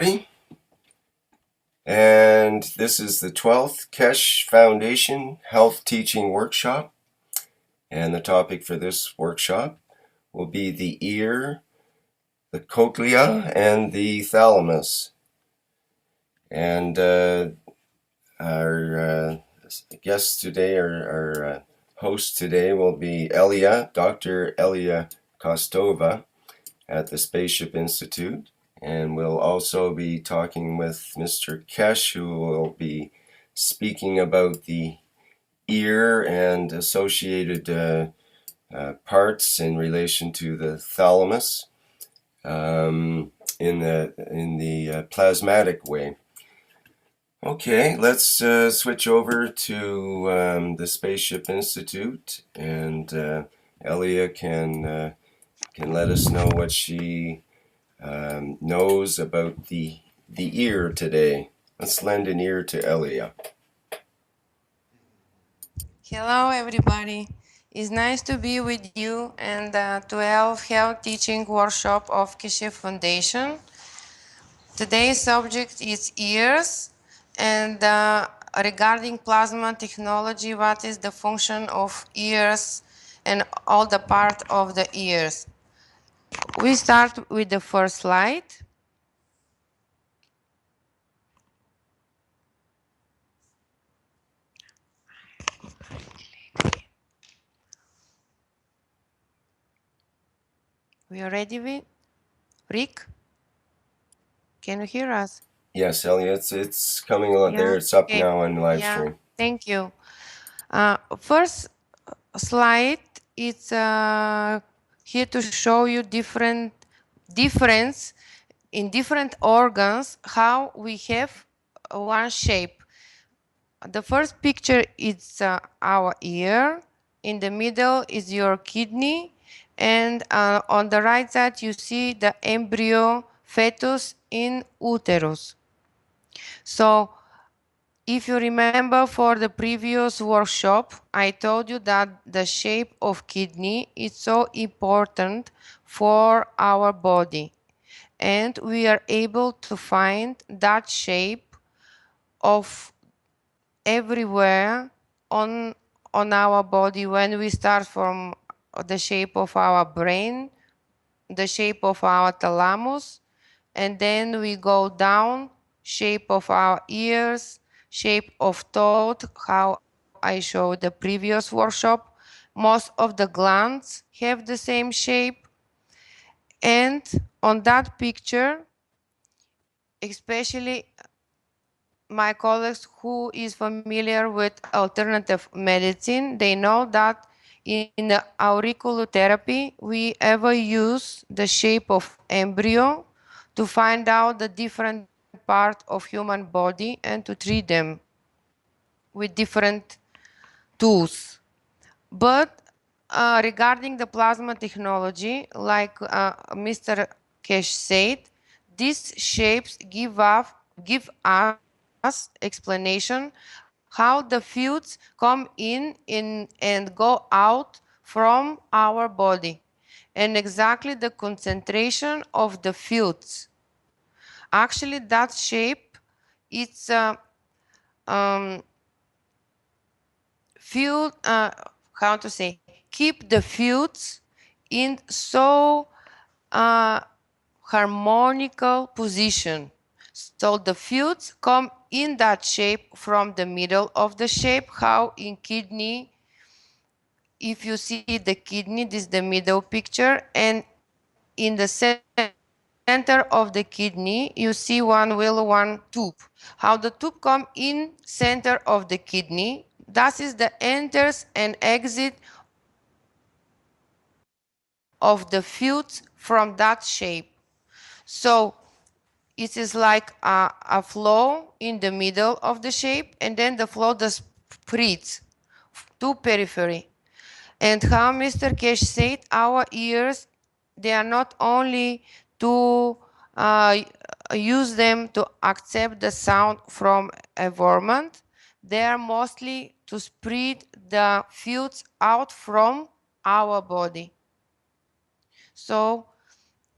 And this is the 12th Kesh Foundation Health Teaching Workshop. And the topic for this workshop will be the ear, the cochlea, and the thalamus. And our guest today, our host today will be Dr. Elia Kostova at the Spaceship Institute. And we'll also be talking with Mr. Kesh, who will be speaking about the ear and associated parts in relation to the thalamus in the plasmatic way. Okay, let's switch over to the Spaceship Institute, and Elia can let us know what she knows about the ear today. Let's lend an ear to Elia. Hello, everybody. It's nice to be with you and the 12th Health Teaching Workshop of Keshe Foundation. Today's subject is ears, and regarding plasma technology, what is the function of ears and all the part of the ears. We start with the first slide. We are ready, Rick? Can you hear us? Yes, Elia, it's coming a lot there. It's up Okay. now on live stream. Thank you. First slide, it's here to show you difference in different organs, how we have one shape. The first picture is our ear. In the middle is your kidney. And on the right side, you see the embryo fetus in uterus. So if you remember for the previous workshop, I told you that the shape of kidney is so important for our body. And we are able to find that shape of everywhere on our body when we start from the shape of our brain, the shape of our thalamus, and then we go down, shape of our ears, shape of throat, how I showed the previous workshop. Most of the glands have the same shape. And on that picture, especially my colleagues who is familiar with alternative medicine, they know that in the auriculotherapy, we ever use the shape of embryo to find out the different part of human body and to treat them with different tools. But regarding the plasma technology, like Mr. Kesh said, these shapes give us explanation how the fluids come in and go out from our body, and exactly the concentration of the fluids. Actually, that shape, it's field, how to say, keep the fluids in so harmonical position. So the fluids come in that shape from the middle of the shape, how in kidney, if you see the kidney, this is the middle picture, and in the center of the kidney, you see one wheel, one tube. How the tube come in center of the kidney, that is the enters and exit of the fluids from that shape. So it is like a flow in the middle of the shape, and then the flow that spreads to periphery. And how Mr. Kesh said, our ears, they are not only to use them to accept the sound from environment, they are mostly to spread the fluids out from our body. So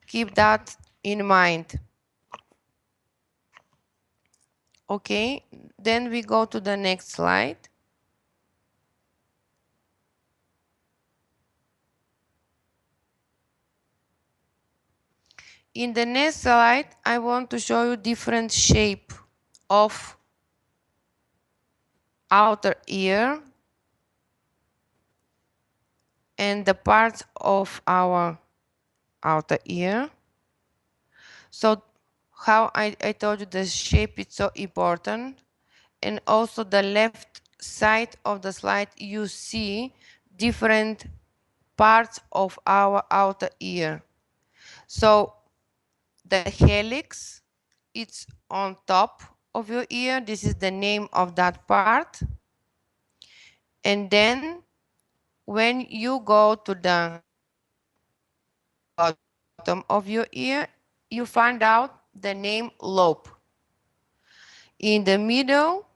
keep that in mind. Okay, then we go to the next slide. In the next slide, I want to show you different shape of outer ear and the parts of our outer ear. So how I told you the shape is so important, and also the left side of the slide you see different parts of our outer ear. So the helix, it's on top of your ear. This is the name of that part. And then when you go to the bottom of your ear, you find out the name lobe. In the middle,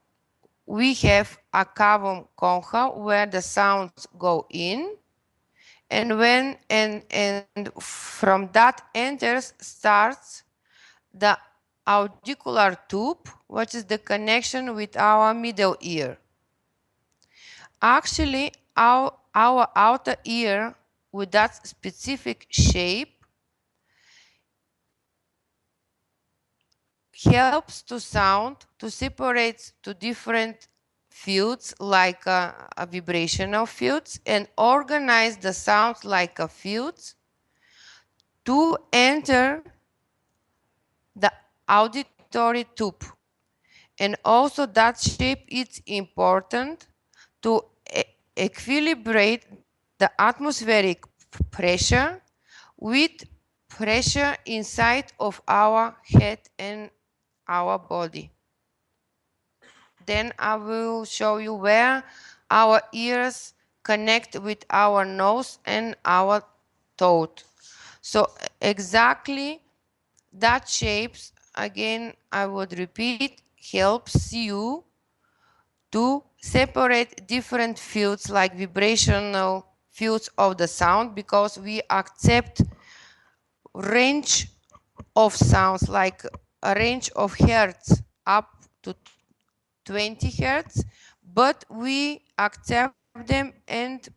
we have a cavum concha where the sounds go in, and from that starts the auricular tube, which is the connection with our middle ear. Actually, our outer ear with that specific shape helps to separate to different fields like a vibrational fields, and organize the sounds like a fields to enter the auditory tube. And also that shape is important to equilibrate the atmospheric pressure with pressure inside of our head and our body. Then I will show you where our ears connect with our nose and our throat. So exactly that shapes, again, I would repeat, helps you to separate different fields like vibrational fields of the sound, because we accept range of sounds like a range of hertz up to 20 hertz, but we accept them and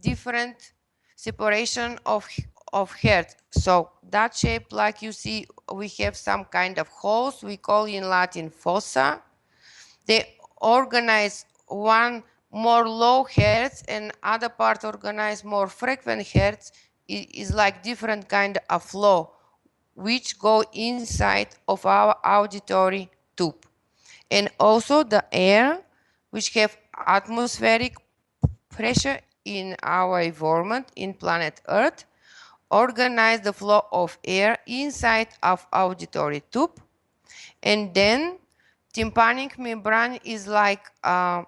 different separation of hertz. So that shape, like you see, we have some kind of holes, we call in Latin fossa. They organize one more low hertz and other part organize more frequent hertz. It is like different kind of flow which go inside of our auditory tube. And also the air, which have atmospheric pressure in our environment in planet Earth, organize the flow of air inside of auditory tube. And then tympanic membrane is like a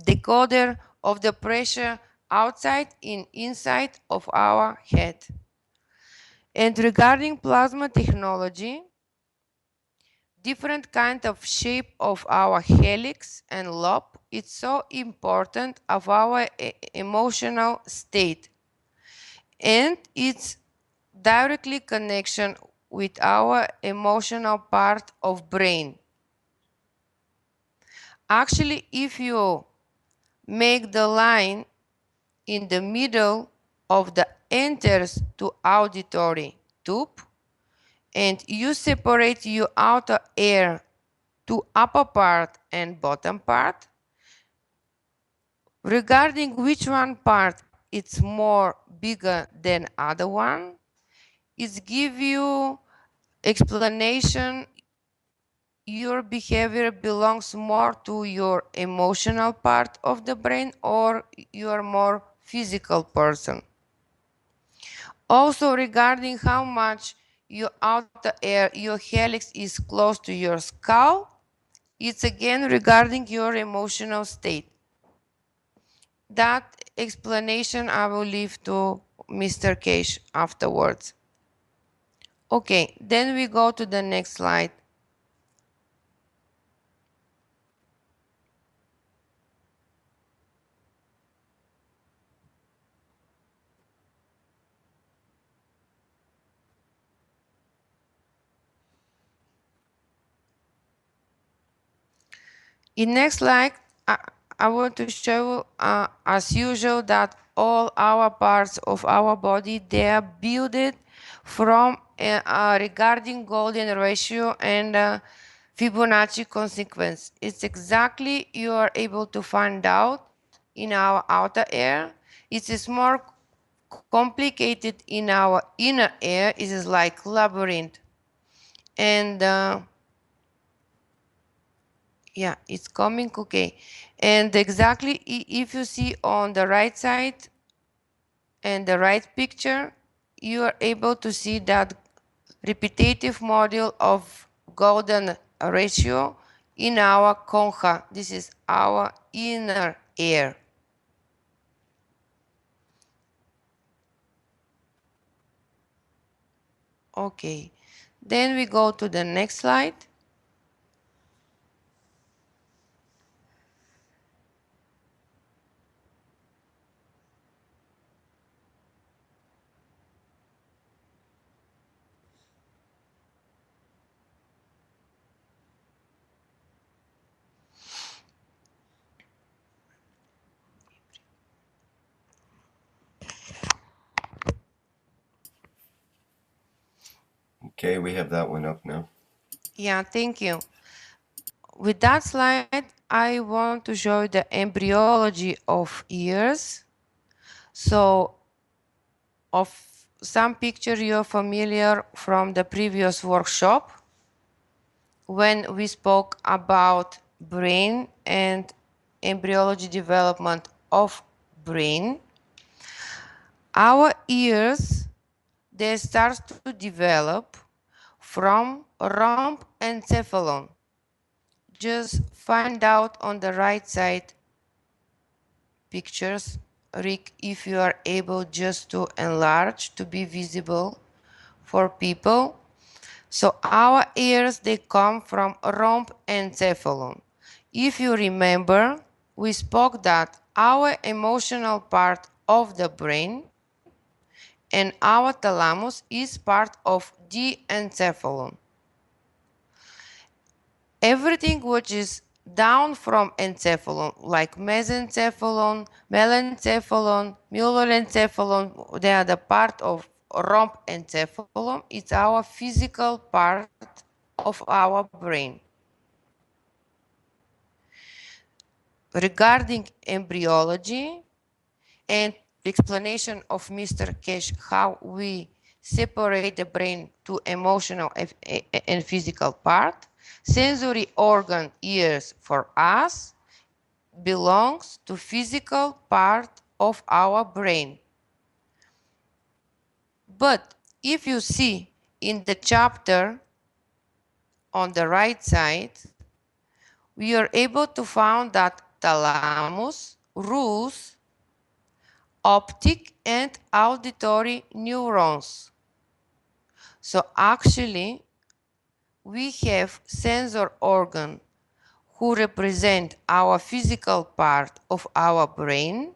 decoder of the pressure outside and inside of our head. And regarding plasma technology, different kind of shape of our helix and lobe, it's so important of our emotional state, and it's directly connection with our emotional part of brain. Actually, if you make the line in the middle of the enters to auditory tube, and you separate your outer ear to upper part and bottom part, regarding which one part it's more bigger than other one, it give you explanation your behavior belongs more to your emotional part of the brain or you're more physical person. Also regarding how much your outer ear, your helix is close to your skull, it's again regarding your emotional state. That explanation I will leave to Mr. Cage afterwards. Okay, then we go to the next slide. In next slide, I want to show, as usual, that all our parts of our body, they are built from regarding golden ratio and Fibonacci consequence. It's exactly you are able to find out in our outer ear. It is more complicated in our inner ear. It is like labyrinth. And yeah, it's coming, okay. And exactly if you see on the right side and the right picture, you are able to see that repetitive model of golden ratio in our concha. This is our inner ear. Okay, then we go to the next slide. Okay, we have that one up now. Yeah, thank you. With that slide, I want to show the embryology of ears. So, of some picture you're familiar from the previous workshop when we spoke about brain and embryology development of brain. Our ears, they start to develop from rhomb encephalon. Just find out on the right side pictures, Rick, if you are able just to enlarge to be visible for people. So our ears, they come from rhomb encephalon. If you remember, we spoke that our emotional part of the brain and our thalamus is part of the encephalon. Everything which is down from encephalon, like mesencephalon, melencephalon, muellencephalon, they are the part of rhomb encephalon. It's our physical part of our brain. Regarding embryology and explanation of Mr. Kesh, how we separate the brain to emotional and physical part, sensory organ ears for us belongs to physical part of our brain. But if you see in the chapter on the right side, we are able to find that thalamus rules optic and auditory neurons. So actually, we have sensor organ who represent our physical part of our brain,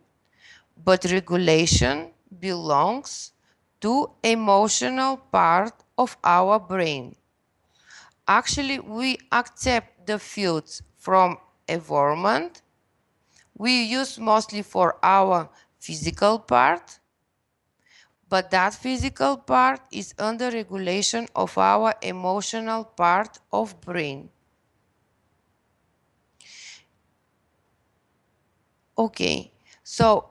but regulation belongs to emotional part of our brain. Actually, we accept the fields from environment. We use mostly for our physical part, but that physical part is under regulation of our emotional part of brain. Okay, so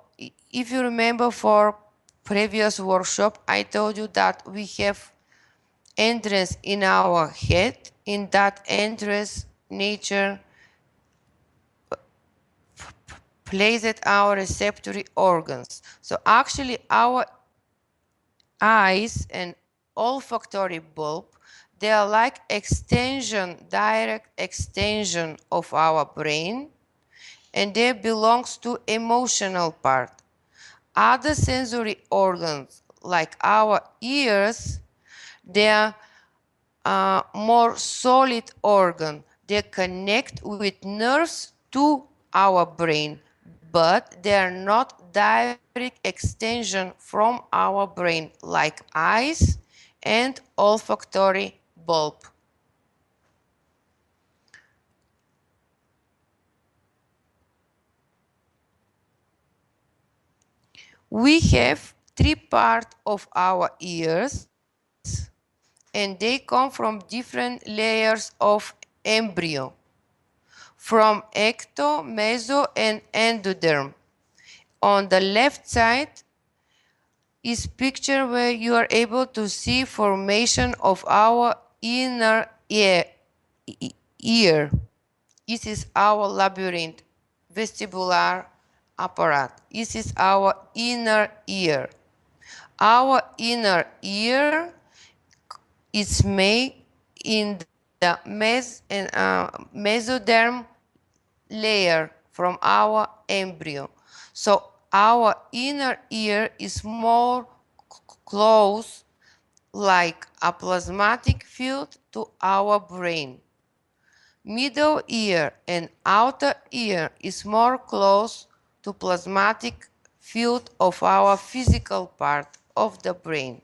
if you remember for previous workshop, I told you that we have entrance in our head. In that entrance, nature placed our receptory organs. So actually our eyes and olfactory bulb, they are like extension, direct extension of our brain, and they belongs to emotional part. Other sensory organs, like our ears, they are more solid organ. They connect with nerves to our brain, but they are not direct extension from our brain, like eyes and olfactory bulb. We have three parts of our ears, and they come from different layers of embryo, from ecto, meso, and endoderm. On the left side is picture where you are able to see formation of our inner ear. This is our labyrinth, vestibular apparatus. This is our inner ear. Our inner ear is made in the mesoderm layer from our embryo. So our inner ear is more close, like a plasmatic field, to our brain. Middle ear and outer ear is more close to plasmatic field of our physical part of the brain.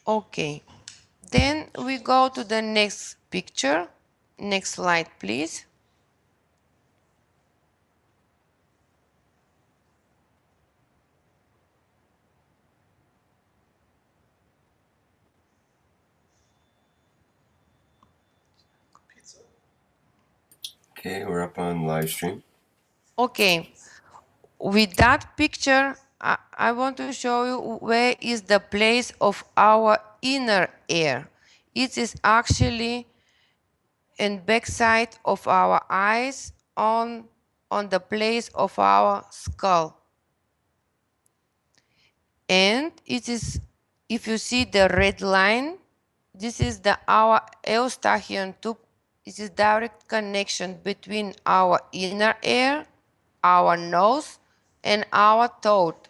Okay, then we go to the next picture. Next slide, please. Okay, we're up on live stream. Okay, with that picture, I want to show you where is the place of our inner ear. It is actually in backside of our eyes on the place of our skull. And it is, if you see the red line, this is our eustachian tube. It is direct connection between our inner ear, our nose, and our throat.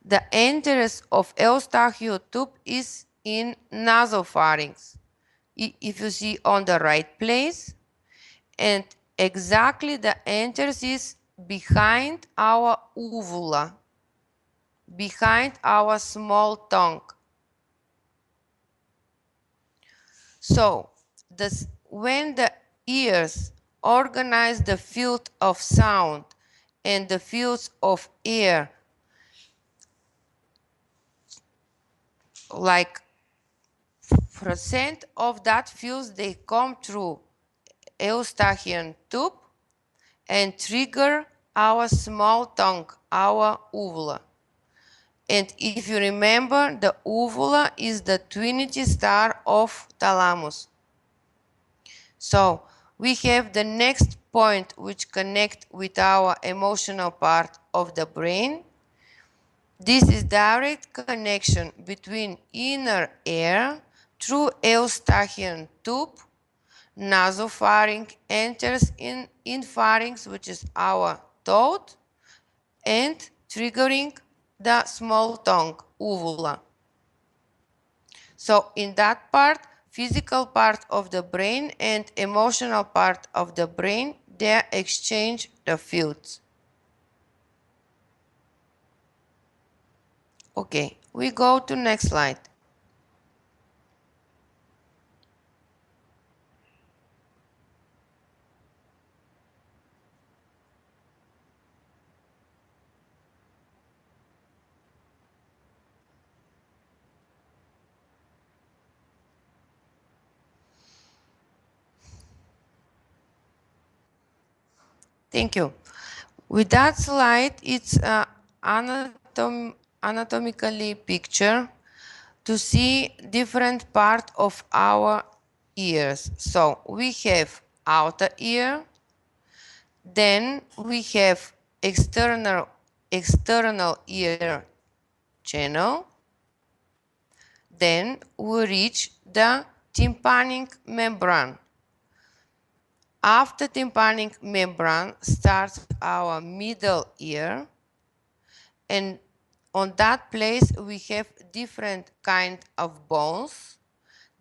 The entrance of eustachian tube is in nasopharynx. If you see on the right place, and exactly the entrance is behind our uvula, behind our small tongue. So when the ears organize the field of sound and the fields of air, like percent of that fields, they come through eustachian tube and trigger our small tongue, our uvula. And if you remember, the uvula is the trinity star of thalamus. So we have the next point which connect with our emotional part of the brain. This is direct connection between inner ear through eustachian tube. Nasopharynx enters in pharynx, which is our throat, and triggering the small tongue, uvula. So in that part, physical part of the brain and emotional part of the brain, they exchange the fields. Okay, we go to next slide. Thank you. With that slide, it's anatomically picture to see different part of our ears. So we have outer ear, then we have external ear channel, then we reach the tympanic membrane. After tympanic membrane starts our middle ear, and on that place we have different kind of bones.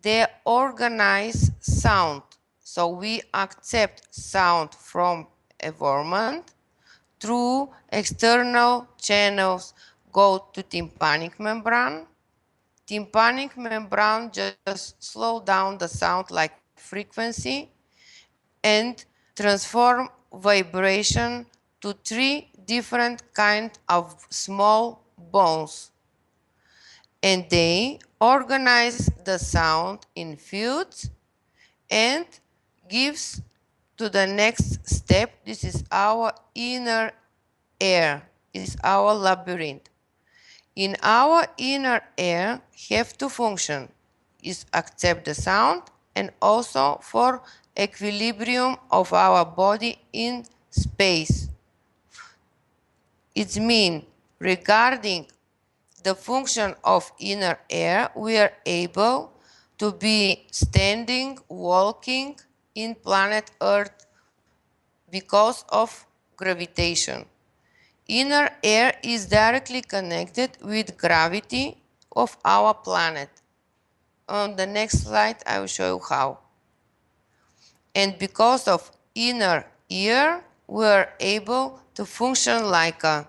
They organize sound, so we accept sound from environment through external channels, go to tympanic membrane. Tympanic membrane just slow down the sound like frequency and transform vibration to 3 different kinds of small bones. And they organize the sound in fields and gives to the next step. This is our inner ear, is our labyrinth. In our inner ear have two functions, is accept the sound and also for equilibrium of our body in space. It means regarding the function of inner ear, we are able to be standing, walking in planet Earth because of gravitation. Inner ear is directly connected with gravity of our planet. On the next slide, I will show you how. And because of inner ear, we are able to function like a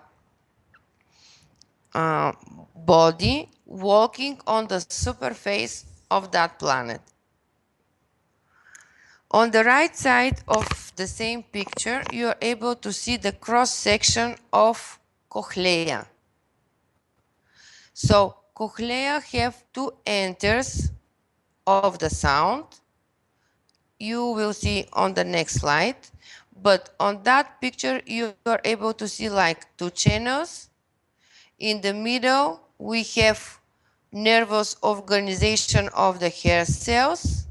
body walking on the surface of that planet. On the right side of the same picture, you are able to see the cross section of cochlea. So cochlea have two enters of the sound. You will see on the next slide. But on that picture, you are able to see like two channels. In the middle, we have nervous organization of the hair cells.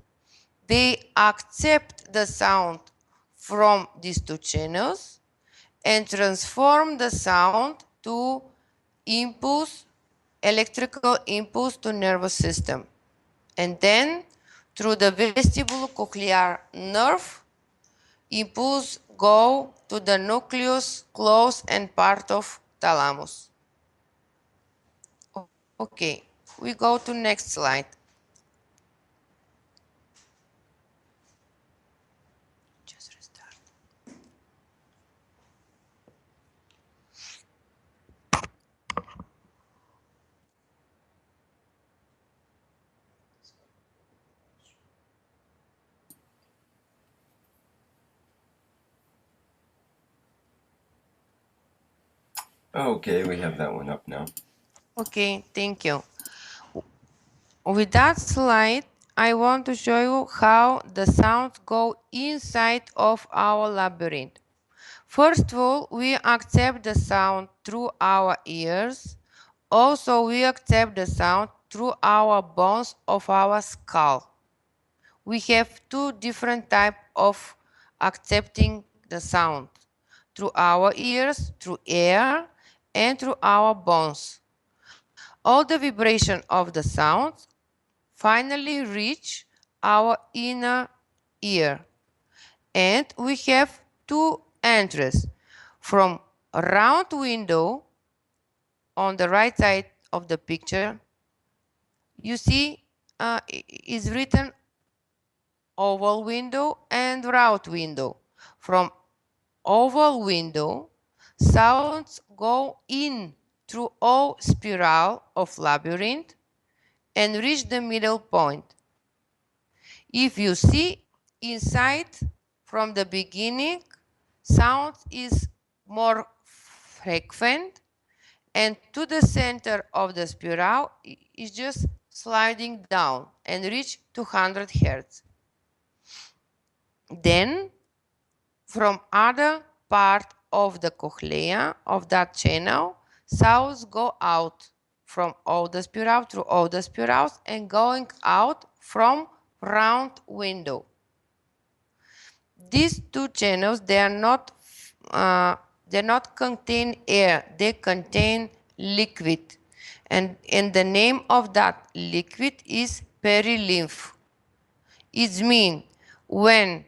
They accept the sound from these two channels and transform the sound to impulse, electrical impulse to nervous system. And then through the vestibulocochlear nerve, impulse go to the nucleus, close and part of thalamus. Okay, we go to next slide. Just restart. Okay, we have that one up now. Okay, thank you. With that slide, I want to show you how the sounds go inside of our labyrinth. First of all, we accept the sound through our ears. Also, we accept the sound through our bones of our skull. We have two different types of accepting the sound, through our ears, through air, and through our bones. All the vibration of the sound finally reach our inner ear. And we have two entries. From a round window on the right side of the picture, you see is written oval window and round window. From oval window, sounds go in through all spiral of labyrinth and reach the middle point. If you see inside from the beginning, sound is more frequent, and to the center of the spiral is just sliding down and reach 200 Hertz. Then from other part of the cochlea of that channel, sounds go out from all the spiral through all the spirals and going out from round window. These two channels, they are not contain air, they contain liquid. And the name of that liquid is perilymph. It means when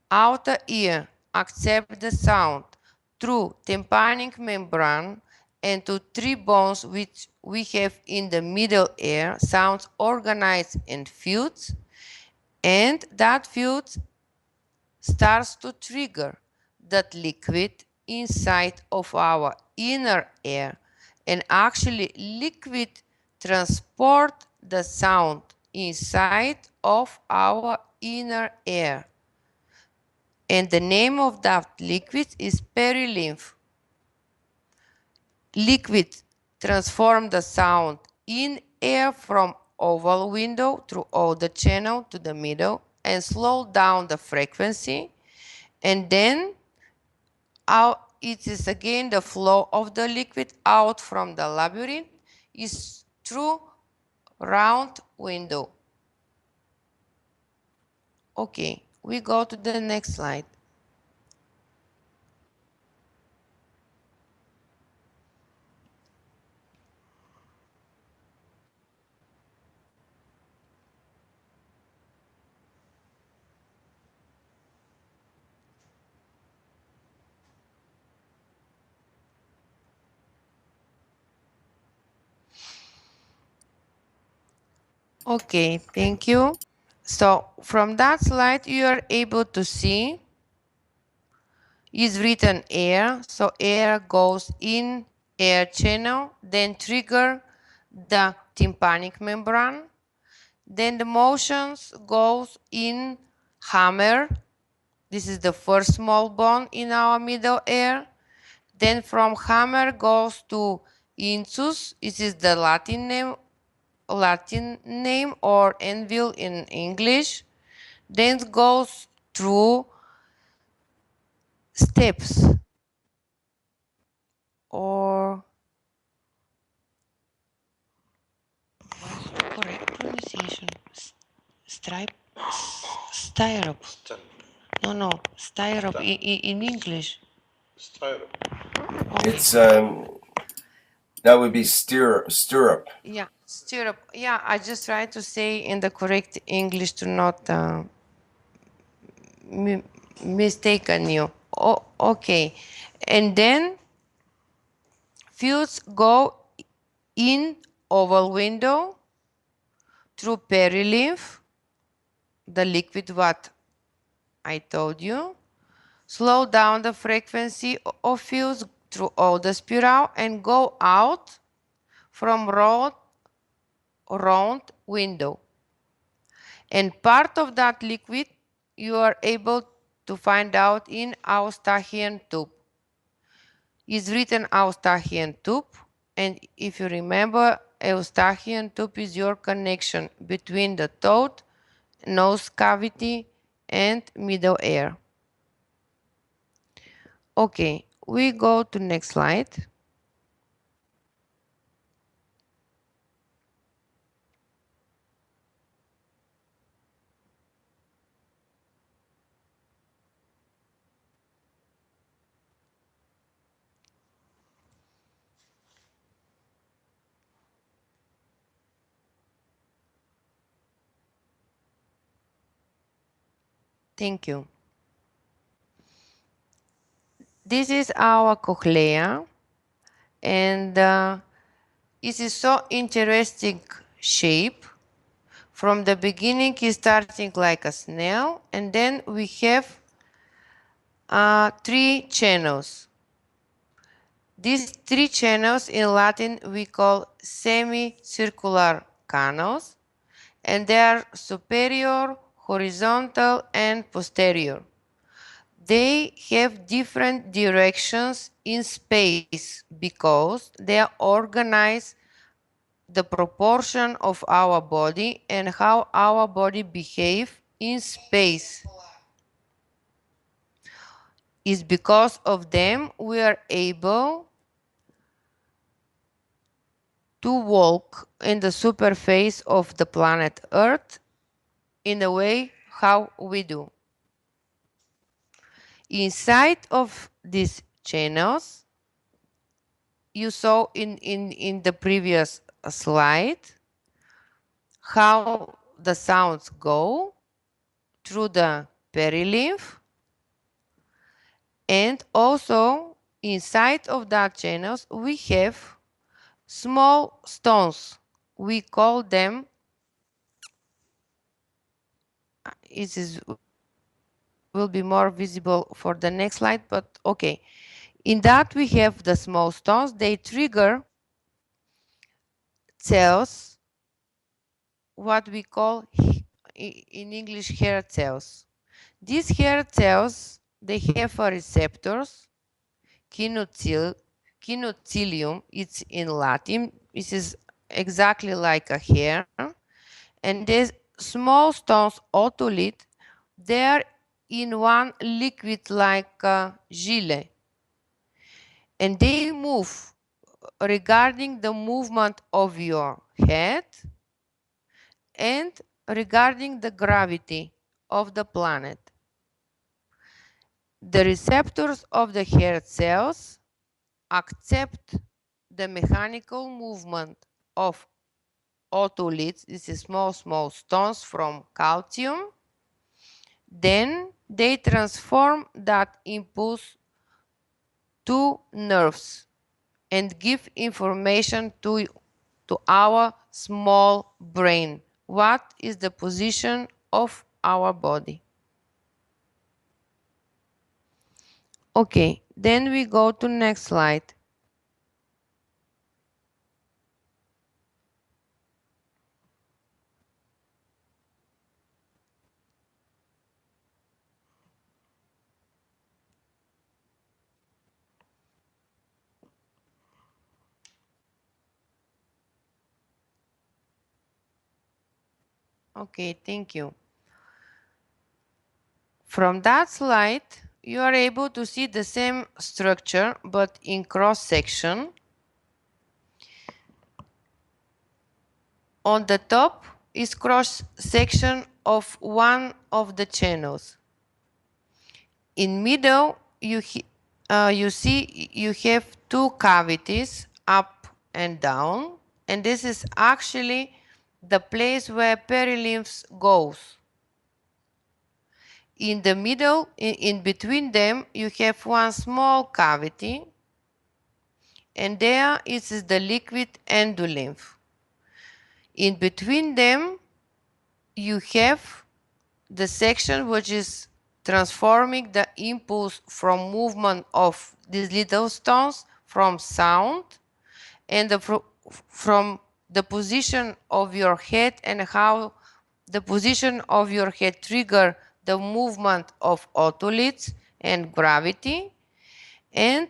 outer ear accepts the sound through tympanic membrane and to three bones which we have in the middle ear, sounds organized in fields, and that field starts to trigger that liquid inside of our inner ear, and actually liquid transport the sound inside of our inner ear. And the name of that liquid is perilymph. Liquid transform the sound in air from oval window through all the channel to the middle and slow down the frequency, and then out it is again the flow of the liquid out from the labyrinth is through round window. Okay, we go to the next slide. Okay, thank you. So from that slide, you are able to see is written air. So air goes in air channel, then trigger the tympanic membrane. Then the motions goes in hammer. This is the first small bone in our middle ear. Then from hammer goes to incus. This is the Latin name or anvil in English. Then goes through steps or what's the correct pronunciation? Styrup. No, styrup in English. It's that would be stirrup. Yeah, stirrup. Yeah, I just try to say in the correct English to not mistaken you. Oh, okay. And then fluids go in oval window through perilymph, the liquid what I told you. Slow down the frequency of fluids through all the spiral and go out from round window. And part of that liquid you are able to find out in Eustachian tube. It's written Eustachian tube, and if you remember, Eustachian tube is your connection between the throat, nose cavity, and middle ear. Okay, we go to next slide. Thank you. This is our cochlea, and it is so interesting shape. From the beginning, it's starting like a snail, and then we have 3 channels. These 3 channels in Latin we call semicircular canals, and they are superior, horizontal, and posterior. They have different directions in space because they are organized the proportion of our body and how our body behave in space. Is because of them we are able to walk in the surface of the planet Earth in the way how we do. Inside of these channels, you saw in the previous slide how the sounds go through the perilymph, and also inside of that channels we have small stones. We call them, it is will be more visible for the next slide, but okay. In that we have the small stones. They trigger cells, what we call in English hair cells. These hair cells they have receptors, kinocilium, it's in Latin. This is exactly like a hair. And these small stones, otolith, they're in one liquid like gile. And they move regarding the movement of your head and regarding the gravity of the planet. The receptors of the hair cells accept the mechanical movement of otoliths, this is small stones from calcium. Then they transform that impulse to nerves and give information to our small brain. What is the position of our body? Okay, then we go to next slide. Okay, thank you. From that slide, you are able to see the same structure, but in cross section. On the top is cross section of one of the channels. In middle, you see you have two cavities, up and down, and this is actually the place where perilymph goes. In the middle, in between them, you have one small cavity, and there is the liquid endolymph. In between them, you have the section which is transforming the impulse from movement of these little stones from sound and from the position of your head and how the position of your head trigger the movement of otoliths and gravity. And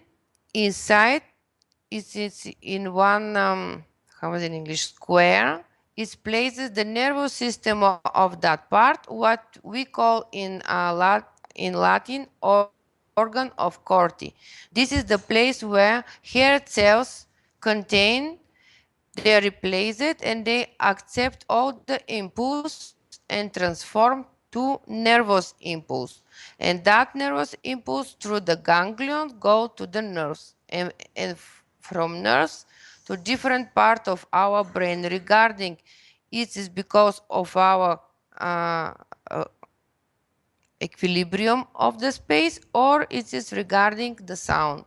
inside it's in one how is it in English, square. It places the nervous system of that part, what we call in Latin organ of Corti. This is the place where hair cells contain, they replace it and they accept all the impulse and transform to nervous impulse. And that nervous impulse through the ganglion go to the nerves and from nerves to different part of our brain regarding it is because of our equilibrium of the space or it is regarding the sound.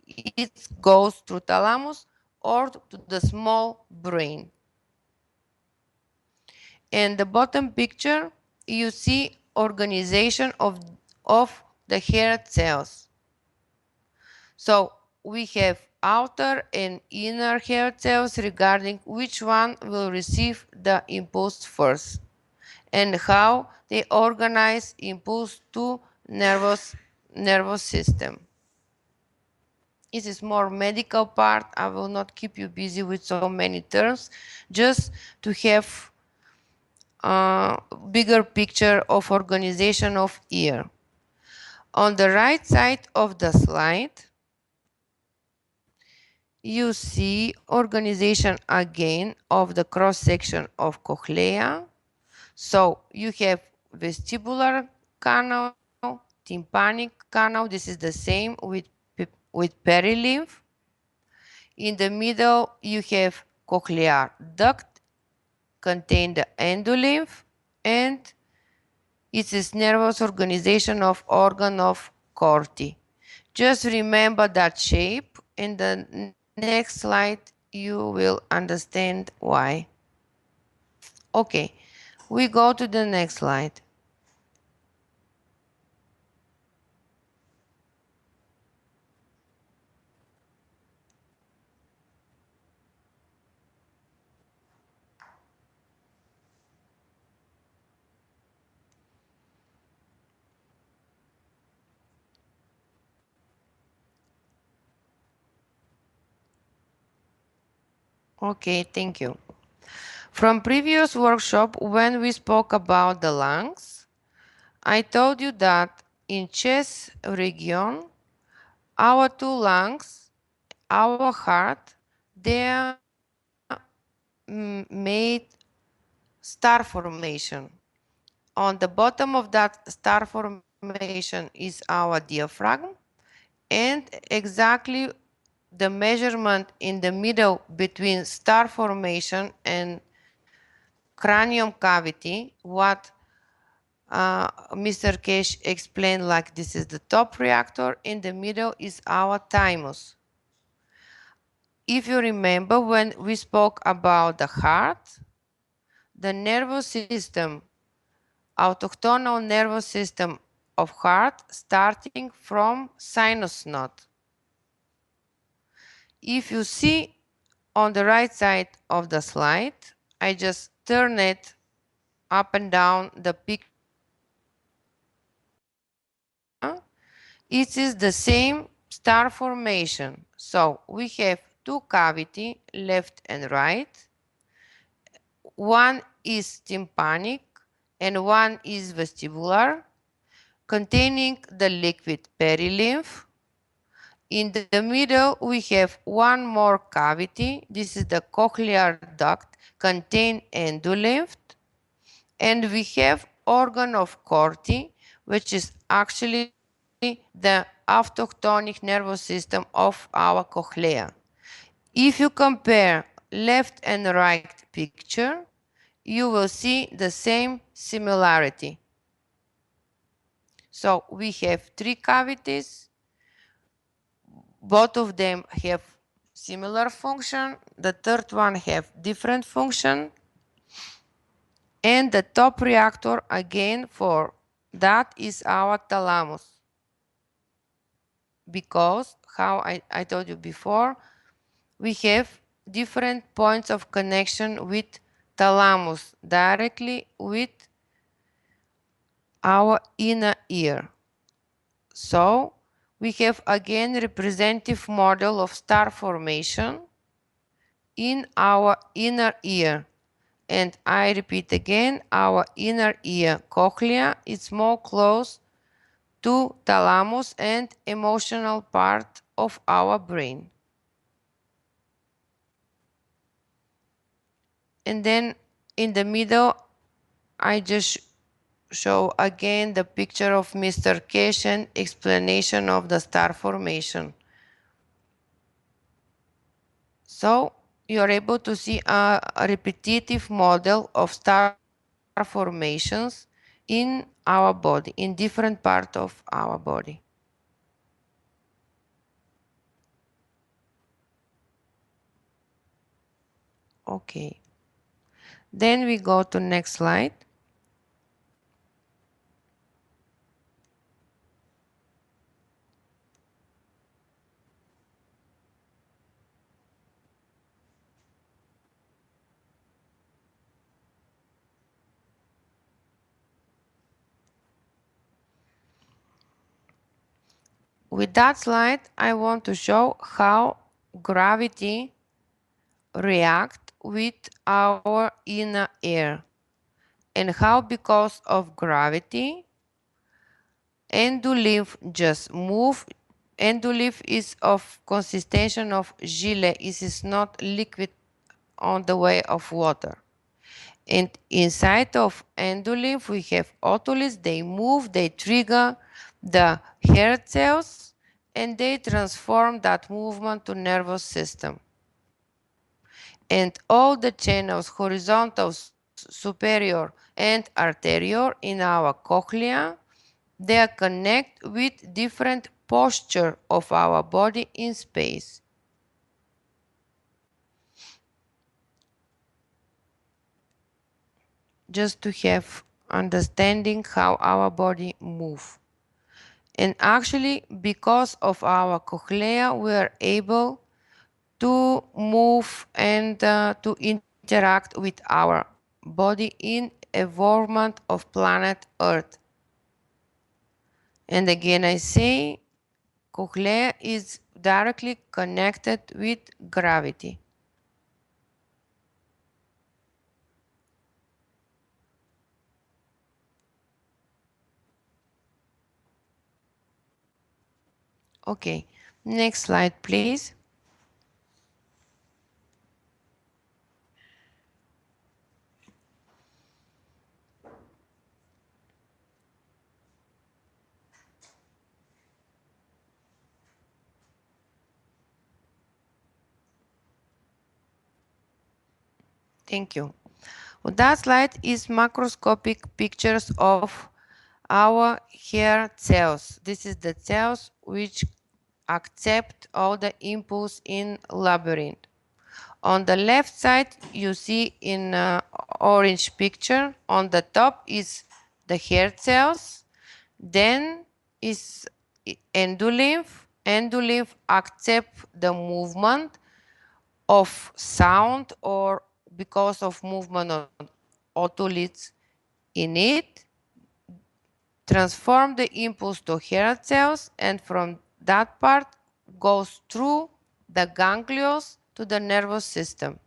It goes through thalamus or to the small brain. In the bottom picture, you see organization of the hair cells. So we have outer and inner hair cells regarding which one will receive the impulse first and how they organize impulse to nervous system. This is more medical part. I will not keep you busy with so many terms, just to have a bigger picture of organization of ear. On the right side of the slide, you see organization again of the cross section of cochlea. So you have vestibular canal, tympanic canal. This is the same with perilymph. In the middle, you have cochlear duct, contain the endolymph, and it is nervous organization of organ of Corti. Just remember that shape. In the next slide, you will understand why. Okay, we go to the next slide. Okay, thank you. From previous workshop, when we spoke about the lungs, I told you that in chest region, our two lungs, our heart, they are made star formation. On the bottom of that star formation is our diaphragm, and exactly the measurement in the middle between star formation and cranium cavity, what Mr. Kesh explained, like this is the top reactor, in the middle is our thymus. If you remember when we spoke about the heart, the nervous system, autochthonal nervous system of heart starting from sinus node. If you see on the right side of the slide, I just turn it up and down the picture. It is the same star formation. So we have two cavities, left and right. One is tympanic and one is vestibular, containing the liquid perilymph. In the middle, we have one more cavity. This is the cochlear duct, contain endolymph. And we have organ of Corti, which is actually the autochtonic nervous system of our cochlea. If you compare left and right picture, you will see the same similarity. So we have three cavities. Both of them have similar function. The third one have different function. And the top reactor again for that is our thalamus. Because, how I told you before, we have different points of connection with thalamus directly with our inner ear. So we have again representative model of star formation in our inner ear. And I repeat again, our inner ear cochlea is more close to thalamus and emotional part of our brain. And then in the middle, I just show again the picture of Mr. Kesh and explanation of the star formation. So you're able to see a repetitive model of star formations in our body, in different parts of our body. Okay. Then we go to next slide. With that slide, I want to show how gravity react with our inner ear and how because of gravity endolymph just move. Endolymph is of consistency of gelée. It is not liquid on the way of water. And inside of endolymph we have otoliths. They move, they trigger the hair cells, and they transform that movement to nervous system. And all the channels, horizontal, superior, and arterial in our cochlea, they are connect with different posture of our body in space. Just to have understanding how our body move. And actually, because of our cochlea, we are able to move and to interact with our body in environment of planet Earth. And again, I say, cochlea is directly connected with gravity. Okay, next slide, please. Thank you. On that slide is macroscopic pictures of our hair cells. This is the cells which accept all the impulse in labyrinth. On the left side, you see in orange picture, on the top is the hair cells, then is endolymph. Endolymph accept the movement of sound or because of movement of otoliths in it, transform the impulse to hair cells, and from that part goes through the ganglions to the nervous system.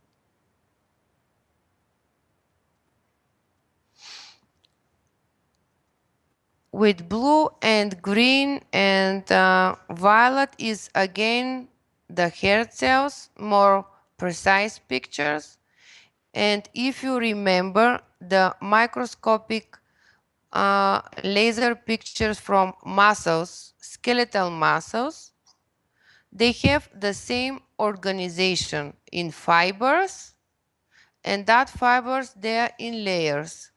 With blue and green and violet is again the hair cells, more precise pictures. And if you remember the microscopic laser pictures from muscles, skeletal muscles, they have the same organization in fibers, and that fibers they are in layers.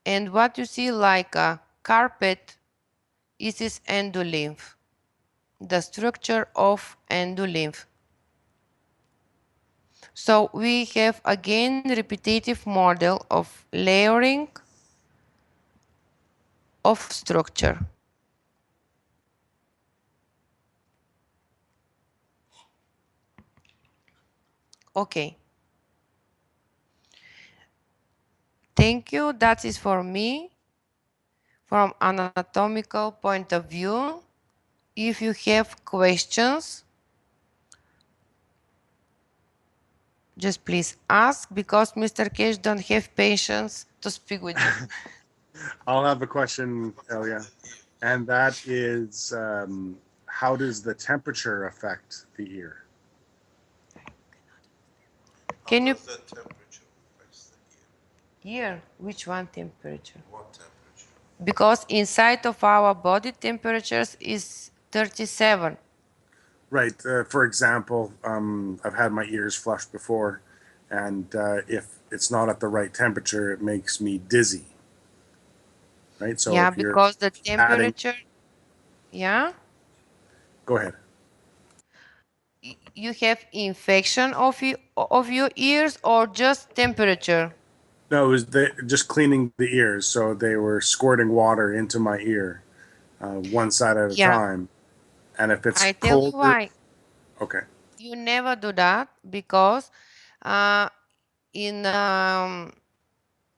And what you see like a carpet is this endolymph, the structure of endolymph. So we have again repetitive model of layering of structure. Okay. Thank you. That is for me from anatomical point of view. If you have questions, just please ask, because Mr. Kesh don't have patience to speak with you. I'll have a question, Elia, and that is, how does the temperature affect the ear? Can you How does that temperature affect the ear? ear? Which one temperature? What temperature? Because inside of our body temperatures is 37. Right. For example, I've had my ears flushed before, and if it's not at the right temperature, it makes me dizzy. Right. So Yeah, if you're because the adding, temperature, yeah, go ahead. you have infection of your ears or just temperature? No, it was just cleaning the ears. So they were squirting water into my ear, one side at a Yeah, time. And if it's I tell you colder, why. okay. You never do that because in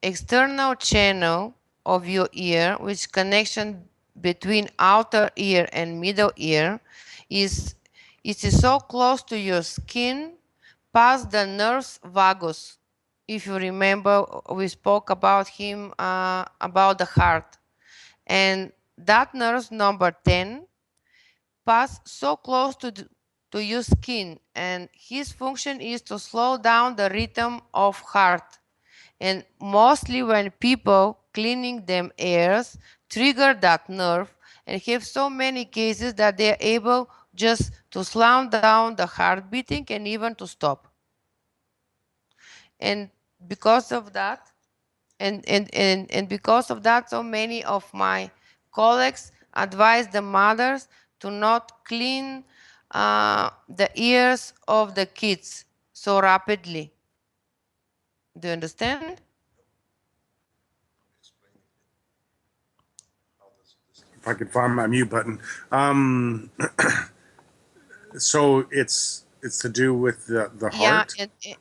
external channel of your ear, which connection between outer ear and middle ear is it is so close to your skin past the nerves vagus. If you remember, we spoke about him about the heart, and that nerve number 10 pass so close to your skin, and his function is to slow down the rhythm of heart. And mostly when people cleaning them ears trigger that nerve and have so many cases that they're able just to slow down the heart beating and even to stop. And because of that, and because of that, so many of my colleagues advise the mothers to not clean the ears of the kids so rapidly. Do you understand? Explain again. How does this If I could find my mute button. So it's to do with the heart.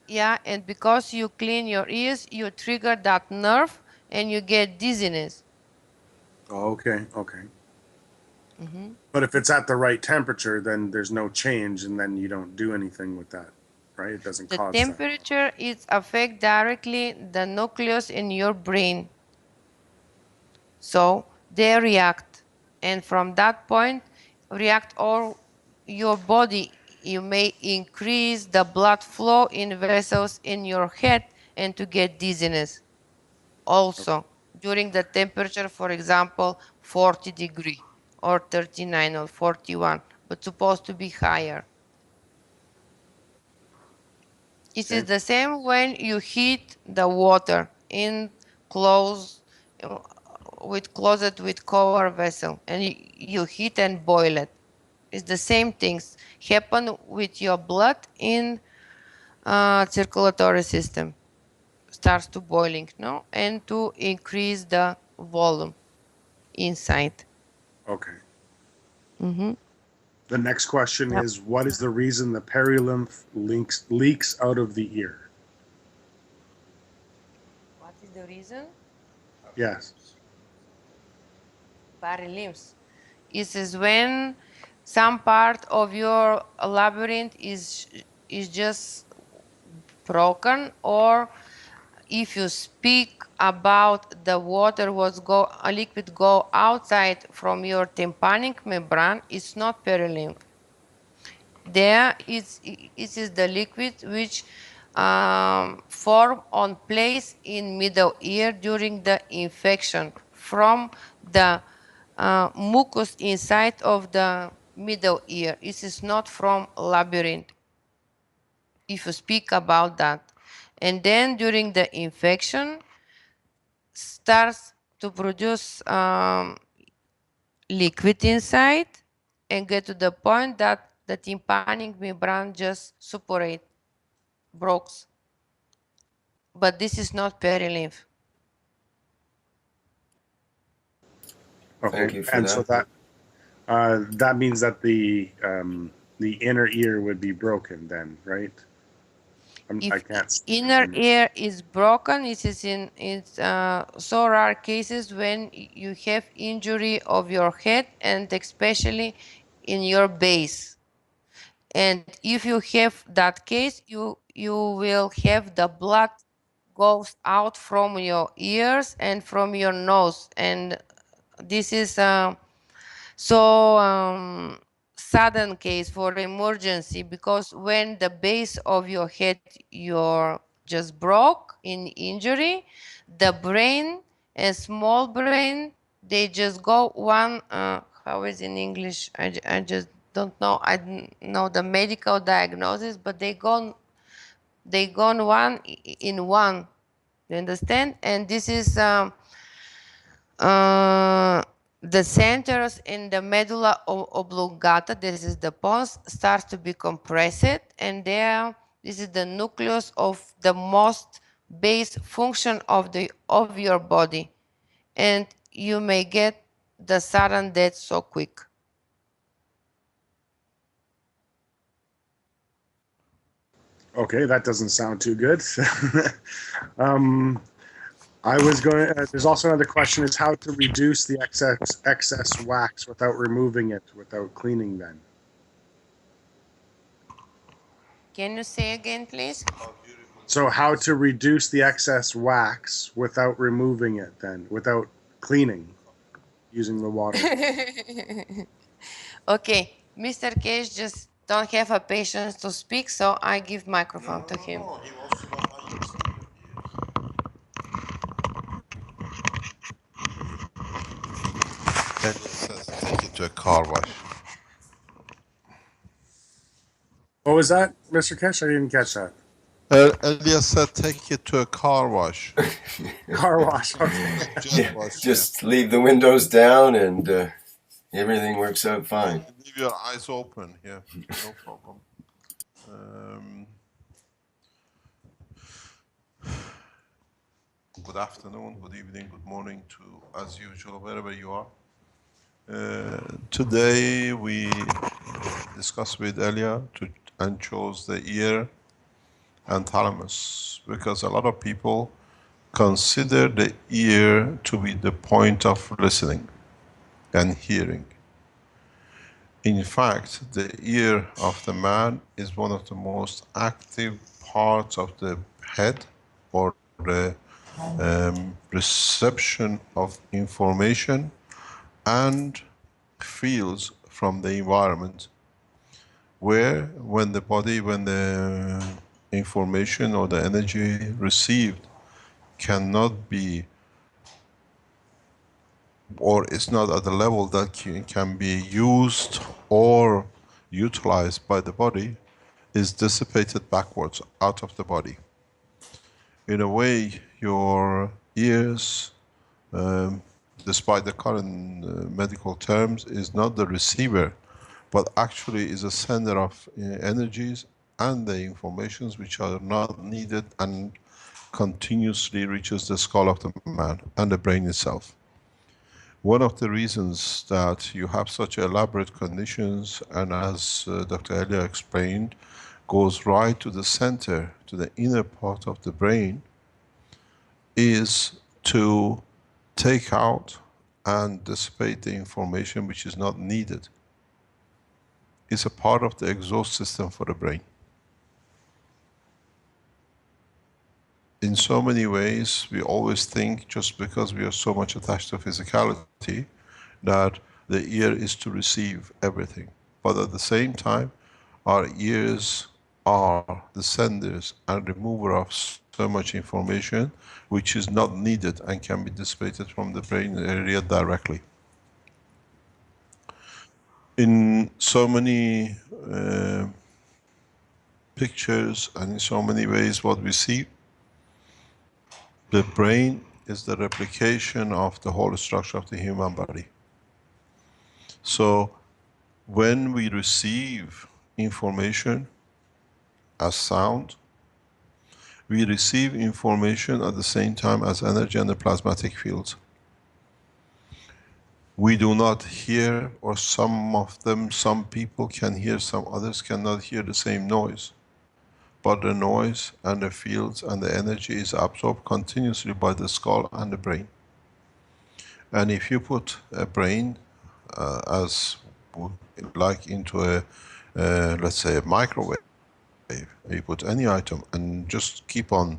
And because you clean your ears, you trigger that nerve and you get dizziness. Oh, okay, okay. Mm-hmm. But if it's at the right temperature, then there's no change, and then you don't do anything with that, right? It doesn't The cause that. temperature is affect directly the nucleus in your brain. So they react, and from that point react all your body. You may increase the blood flow in vessels in your head and to get dizziness also during the temperature, for example 40 degree or 39 or 41, but supposed to be higher. It is the same when you heat the water in close with closet with cover vessel, and you heat and boil it. It's the same things happen with your blood in circulatory system. Starts to boiling, no, and to increase the volume inside. Okay. Mm-hmm. The next question Yep. is, what is the reason the perilymph leaks out of the ear? What is the reason? Yes. Perilymph. It is when some part of your labyrinth is just broken, or if you speak about the water was a liquid go outside from your tympanic membrane, it's not perilymph. There it is the liquid which form on place in middle ear during the infection from the mucus inside of the middle ear. This is not from labyrinth, if you speak about that. And then during the infection starts to produce liquid inside and get to the point that the tympanic membrane just suppurate, breaks. But this is not perilymph. Okay. Thank you for And that. so that means that the inner ear would be broken then, right? I If can't see inner ear is broken, it is in so rare cases when you have injury of your head and especially in your base. And if you have that case, you will have the blood goes out from your ears and from your nose, and this is sudden case for emergency, because when the base of your head you're just broke in injury, the brain and small brain, they just go one how is in English, I just don't know, I don't know the medical diagnosis, but they gone one in one, you understand? And this is the centers in the medulla oblongata, this is the pons, starts to be compressed, and there this is the nucleus of the most base function of your body, and you may get the sudden death so quick. Okay, that doesn't sound too good. I was going. There's also another question: is how to reduce the excess wax without removing it, without cleaning. Then. Can you say again, please? So how to reduce the excess wax without removing it? Then, without cleaning, using the water. Okay, Mr. Cage just don't have a patience to speak, so I give microphone to him. No, he wants to know how you clean your ears. Then it says take it to a car wash. What was that, Mr. Kesh? I didn't catch that. Elias said take it to a car wash. Car wash. Okay. Just leave the windows down and everything works out fine. leave your eyes open. Yeah, no problem. Good afternoon, good evening, good morning to, as usual, wherever you are. Today we discussed with Elia and chose the ear and thalamus, because a lot of people consider the ear to be the point of listening and hearing. In fact, the ear of the man is one of the most active parts of the head or the reception of information and fields from the environment, where when the information or the energy received cannot be, or is not at the level that can be used or utilized by the body, is dissipated backwards out of the body. In a way, your ears, despite the current medical terms, is not the receiver, but actually is a sender of energies and the informations which are not needed, and continuously reaches the skull of the man and the brain itself. One of the reasons that you have such elaborate conditions, and as Dr. Elia explained, goes right to the center, to the inner part of the brain, is to take out and dissipate the information which is not needed. It's a part of the exhaust system for the brain. In so many ways, we always think, just because we are so much attached to physicality, that the ear is to receive everything. But at the same time, our ears are the senders and remover of so much information which is not needed and can be dissipated from the brain area directly. In so many pictures and in so many ways what we see, the brain is the replication of the whole structure of the human body. So when we receive information as sound, we receive information at the same time as energy and the plasmatic fields. We do not hear, or some people can hear, some others cannot hear the same noise. But the noise and the fields and the energy is absorbed continuously by the skull and the brain. And if you put a brain like into a, let's say, a microwave, you put any item and just keep on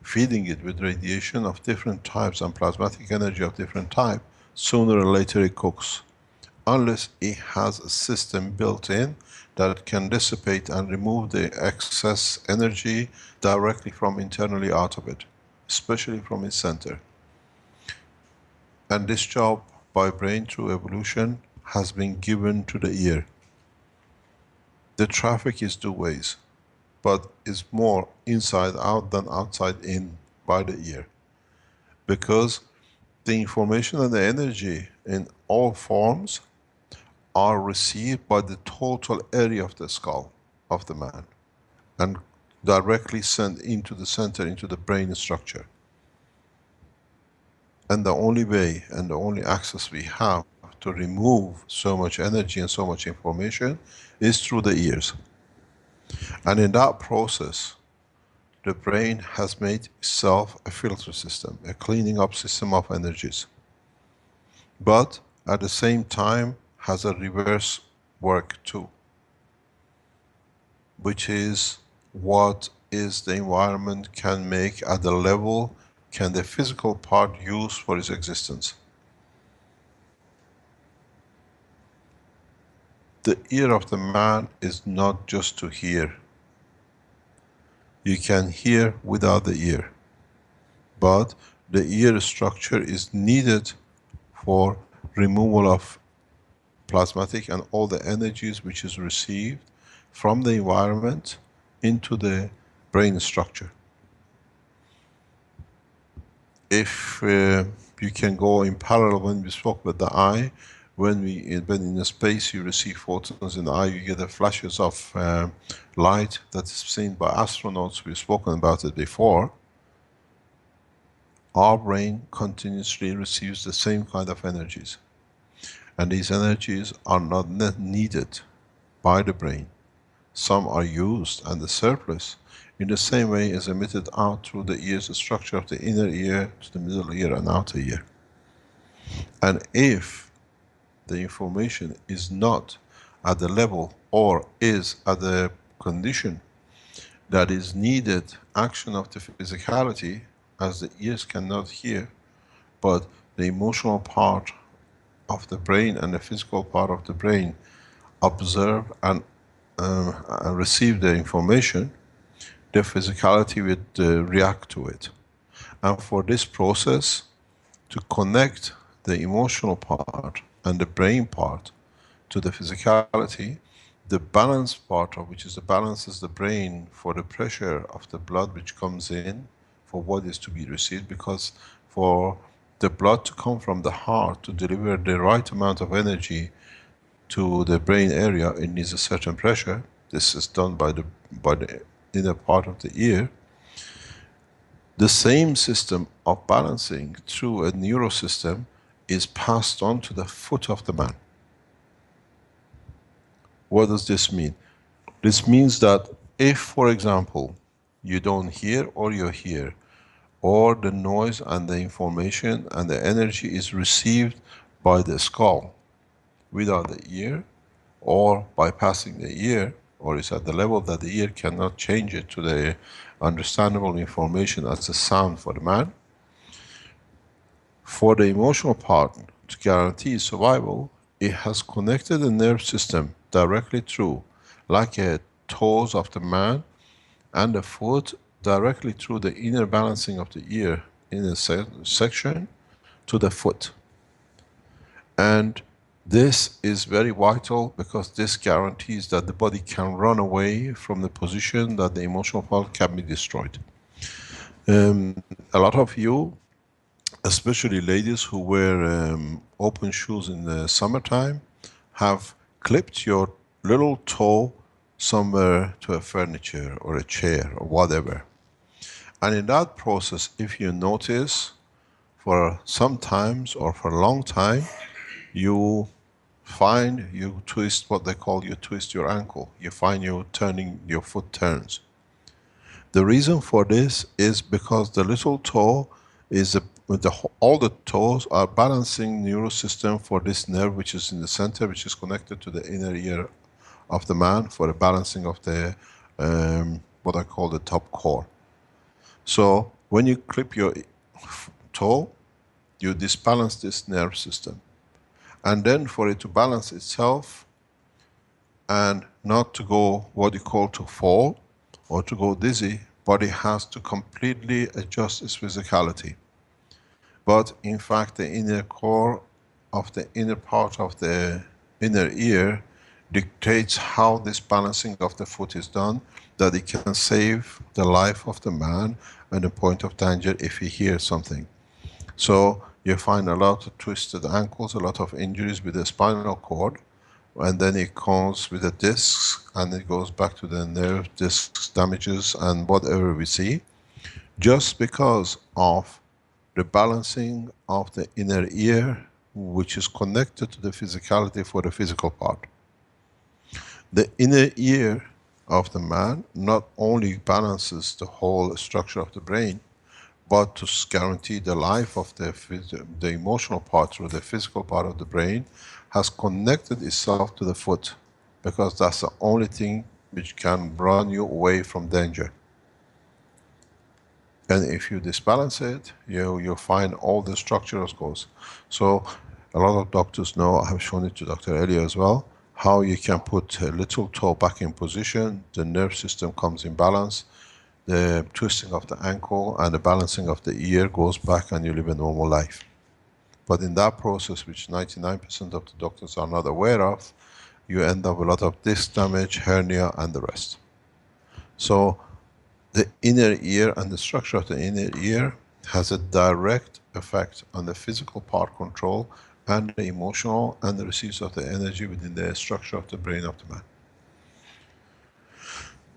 feeding it with radiation of different types and plasmatic energy of different type, sooner or later it cooks. Unless it has a system built in that can dissipate and remove the excess energy directly from internally out of it, especially from its center. And this job by brain through evolution has been given to the ear. The traffic is two ways, but is more inside out than outside in by the ear. Because the information and the energy in all forms are received by the total area of the skull of the man and directly sent into the center, into the brain structure. And the only way and the only access we have to remove so much energy and so much information is through the ears. And in that process, the brain has made itself a filter system, a cleaning up system of energies. But at the same time, has a reverse work too, which is what is the environment can make at the level can the physical part use for its existence. The ear of the man is not just to hear. You can hear without the ear, but the ear structure is needed for removal of plasmatic and all the energies which is received from the environment into the brain structure. If you can go in parallel, when we spoke with the eye, when in a space you receive photons in the eye, you get the flashes of light that is seen by astronauts. We've spoken about it before. Our brain continuously receives the same kind of energies. And these energies are not needed by the brain. Some are used, and the surplus in the same way is emitted out through the ear's structure of the inner ear to the middle ear and outer ear. And if the information is not at the level or is at the condition that is needed action of the physicality as the ears cannot hear, but the emotional part of the brain and the physical part of the brain observe and receive the information, the physicality would react to it. And for this process to connect the emotional part and the brain part to the physicality, the balance part of which is the balances the brain for the pressure of the blood which comes in for what is to be received, because for the blood to come from the heart to deliver the right amount of energy to the brain area, it needs a certain pressure. This is done by the inner part of the ear. The same system of balancing through a neurosystem is passed on to the foot of the man. What does this mean? This means that if, for example, you don't hear or you hear, or the noise and the information and the energy is received by the skull without the ear, or bypassing the ear, or is at the level that the ear cannot change it to the understandable information as a sound for the man, for the emotional part to guarantee survival, it has connected the nerve system directly through, like a toes of the man and the foot directly through the inner balancing of the ear in a section to the foot. And this is very vital because this guarantees that the body can run away from the position that the emotional part can be destroyed. A lot of you, especially ladies who wear open shoes in the summertime, have clipped your little toe somewhere to a furniture or a chair or whatever. And in that process, if you notice, for some times or for a long time, you find you twist what they call you twist your ankle. You find you turning, your foot turns. The reason for this is because the little toe is all the toes are balancing neural system for this nerve which is in the center, which is connected to the inner ear of the man for the balancing of the what I call the top core. So when you clip your toe, you disbalance this nerve system. And then for it to balance itself and not to go what you call to fall or to go dizzy, body has to completely adjust its physicality. But in fact, the inner core of the inner part of the inner ear dictates how this balancing of the foot is done, that it can save the life of the man at a point of danger if he hears something. So you find a lot of twisted ankles, a lot of injuries with the spinal cord, and then it comes with the discs and it goes back to the nerve discs damages and whatever we see, just because of the balancing of the inner ear, which is connected to the physicality for the physical part. The inner ear of the man not only balances the whole structure of the brain, but to guarantee the life of the emotional part through the physical part of the brain, has connected itself to the foot, because that's the only thing which can run you away from danger. And if you disbalance it, you find all the structures goes. So a lot of doctors know, I have shown it to Dr. Elia as well, how you can put a little toe back in position, the nerve system comes in balance, the twisting of the ankle and the balancing of the ear goes back and you live a normal life. But in that process, which 99% of the doctors are not aware of, you end up with a lot of disc damage, hernia and the rest. So the inner ear and the structure of the inner ear has a direct effect on the physical part control and the emotional and the receipts of the energy within the structure of the brain of the man.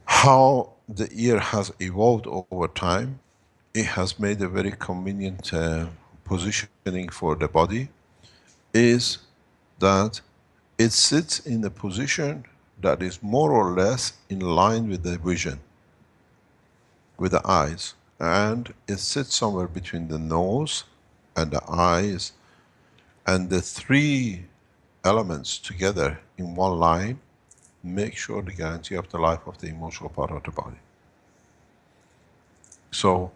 How the ear has evolved over time, it has made a very convenient positioning for the body, is that it sits in a position that is more or less in line with the vision, with the eyes, and it sits somewhere between the nose and the eyes, and the three elements together in one line make sure the guarantee of the life of the emotional part of the body. So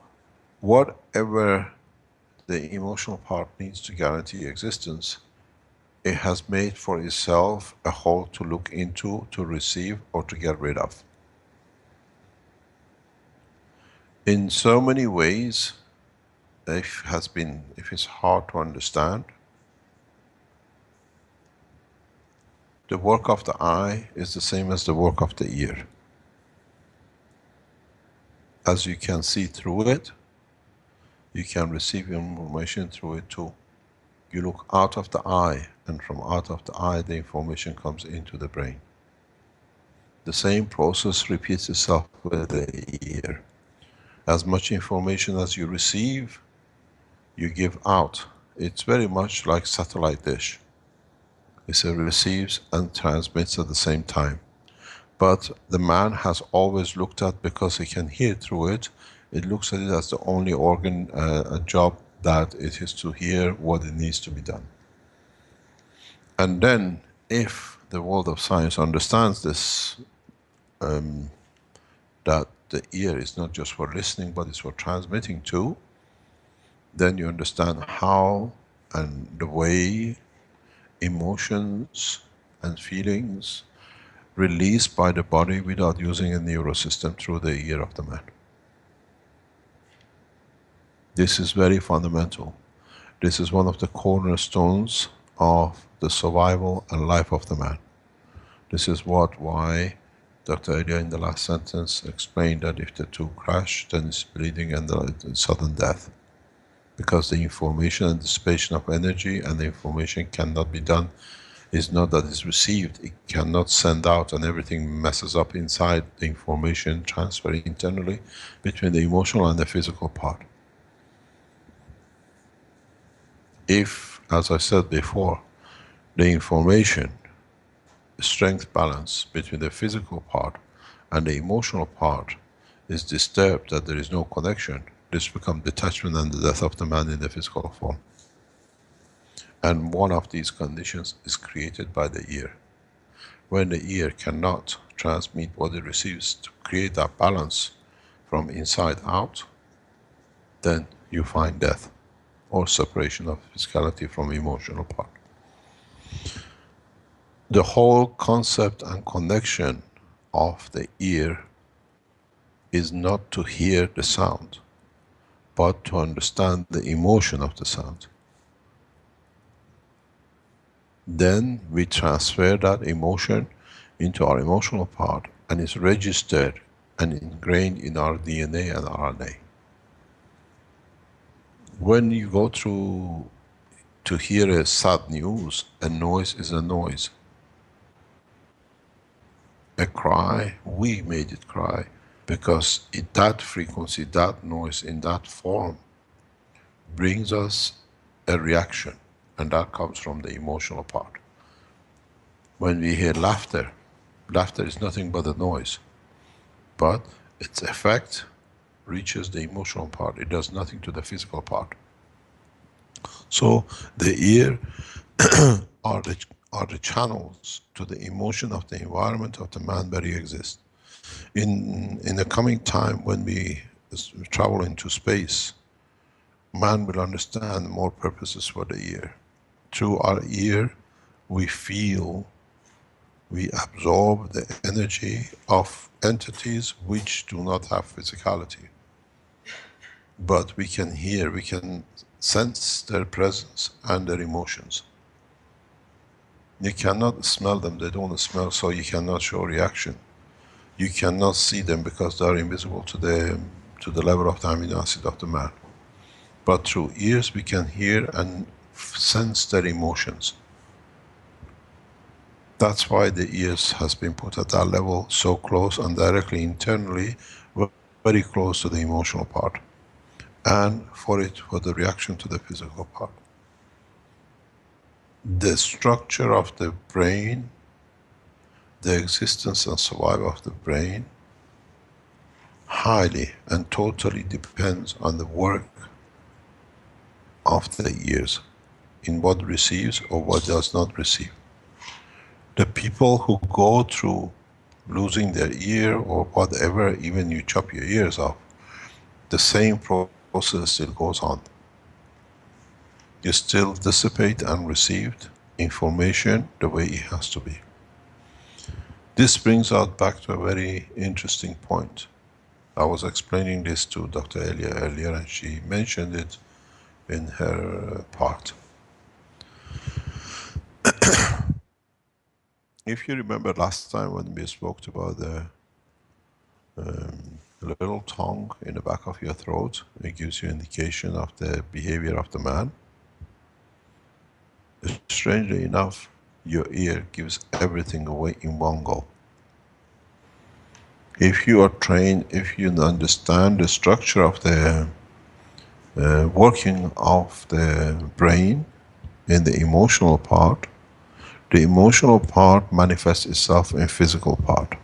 whatever the emotional part needs to guarantee existence, it has made for itself a hole to look into, to receive, or to get rid of. In so many ways, if it's hard to understand, the work of the eye is the same as the work of the ear. As you can see through it, you can receive information through it too. You look out of the eye, and from out of the eye the information comes into the brain. The same process repeats itself with the ear. As much information as you receive, you give out. It's very much like satellite dish. It receives and transmits at the same time. But the man has always looked at, because he can hear through it, it looks at it as the only organ, a job that it is to hear what it needs to be done. And then, if the world of science understands this, that the ear is not just for listening, but it's for transmitting too, then you understand how and the way emotions and feelings released by the body without using a neurosystem through the ear of the man. This is very fundamental. This is one of the cornerstones of the survival and life of the man. This is why Dr. Elia in the last sentence explained that if the two crash, then it's bleeding and sudden death. Because the information and dissipation of energy and the information cannot be done, is not that it's received, it cannot send out and everything messes up inside the information transfer internally between the emotional and the physical part. If, as I said before, the information, the strength balance between the physical part and the emotional part is disturbed, that there is no connection, this becomes detachment and the death of the man in the physical form. And one of these conditions is created by the ear. When the ear cannot transmit what it receives to create that balance from inside out, then you find death or separation of physicality from emotional part. The whole concept and connection of the ear is not to hear the sound, but to understand the emotion of the sound. Then we transfer that emotion into our emotional part, and it's registered and ingrained in our DNA and RNA. When you go through to hear a sad news, a noise is a noise. A cry, we made it cry, because that frequency, that noise in that form brings us a reaction, and that comes from the emotional part. When we hear laughter, laughter is nothing but a noise, but its effect reaches the emotional part. It does nothing to the physical part. So the ear are the channels to the emotion of the environment of the man where he exists. In the coming time, when we travel into space, man will understand more purposes for the ear. Through our ear, we feel, we absorb the energy of entities which do not have physicality. But we can hear, we can sense their presence and their emotions. You cannot smell them, they don't smell, so you cannot show reaction. You cannot see them because they are invisible to the level of the amino acid of the man. But through ears we can hear and sense their emotions. That's why the ears has been put at that level, so close and directly internally, very close to the emotional part, and for the reaction to the physical part. The structure of the brain, the existence and survival of the brain, highly and totally depends on the work of the ears, in what receives or what does not receive. The people who go through losing their ear or whatever, even you chop your ears off, the same process process still goes on. You still dissipate and received information the way it has to be. This brings us back to a very interesting point. I was explaining this to Dr. Elia earlier and she mentioned it in her part. If you remember last time when we spoke about the little tongue in the back of your throat, it gives you indication of the behavior of the man. Strangely enough, your ear gives everything away in one go. If you are trained, if you understand the structure of the working of the brain in the emotional part, the emotional part manifests itself in physical part.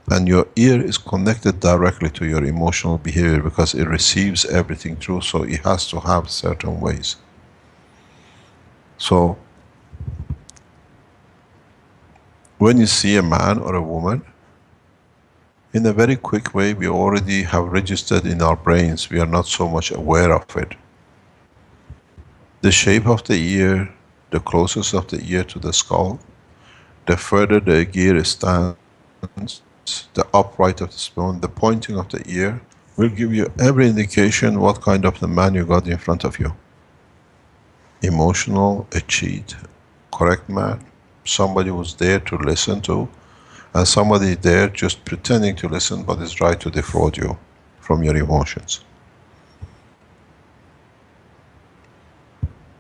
And your ear is connected directly to your emotional behavior because it receives everything through, so it has to have certain ways. So, when you see a man or a woman, in a very quick way, we already have registered in our brains, we are not so much aware of it. The shape of the ear, the closest of the ear to the skull, the further the ear stands, the upright of the spoon, the pointing of the ear, will give you every indication what kind of the man you got in front of you. Emotional, a cheat, correct man, somebody who's there to listen to, and somebody there just pretending to listen but is trying to defraud you from your emotions.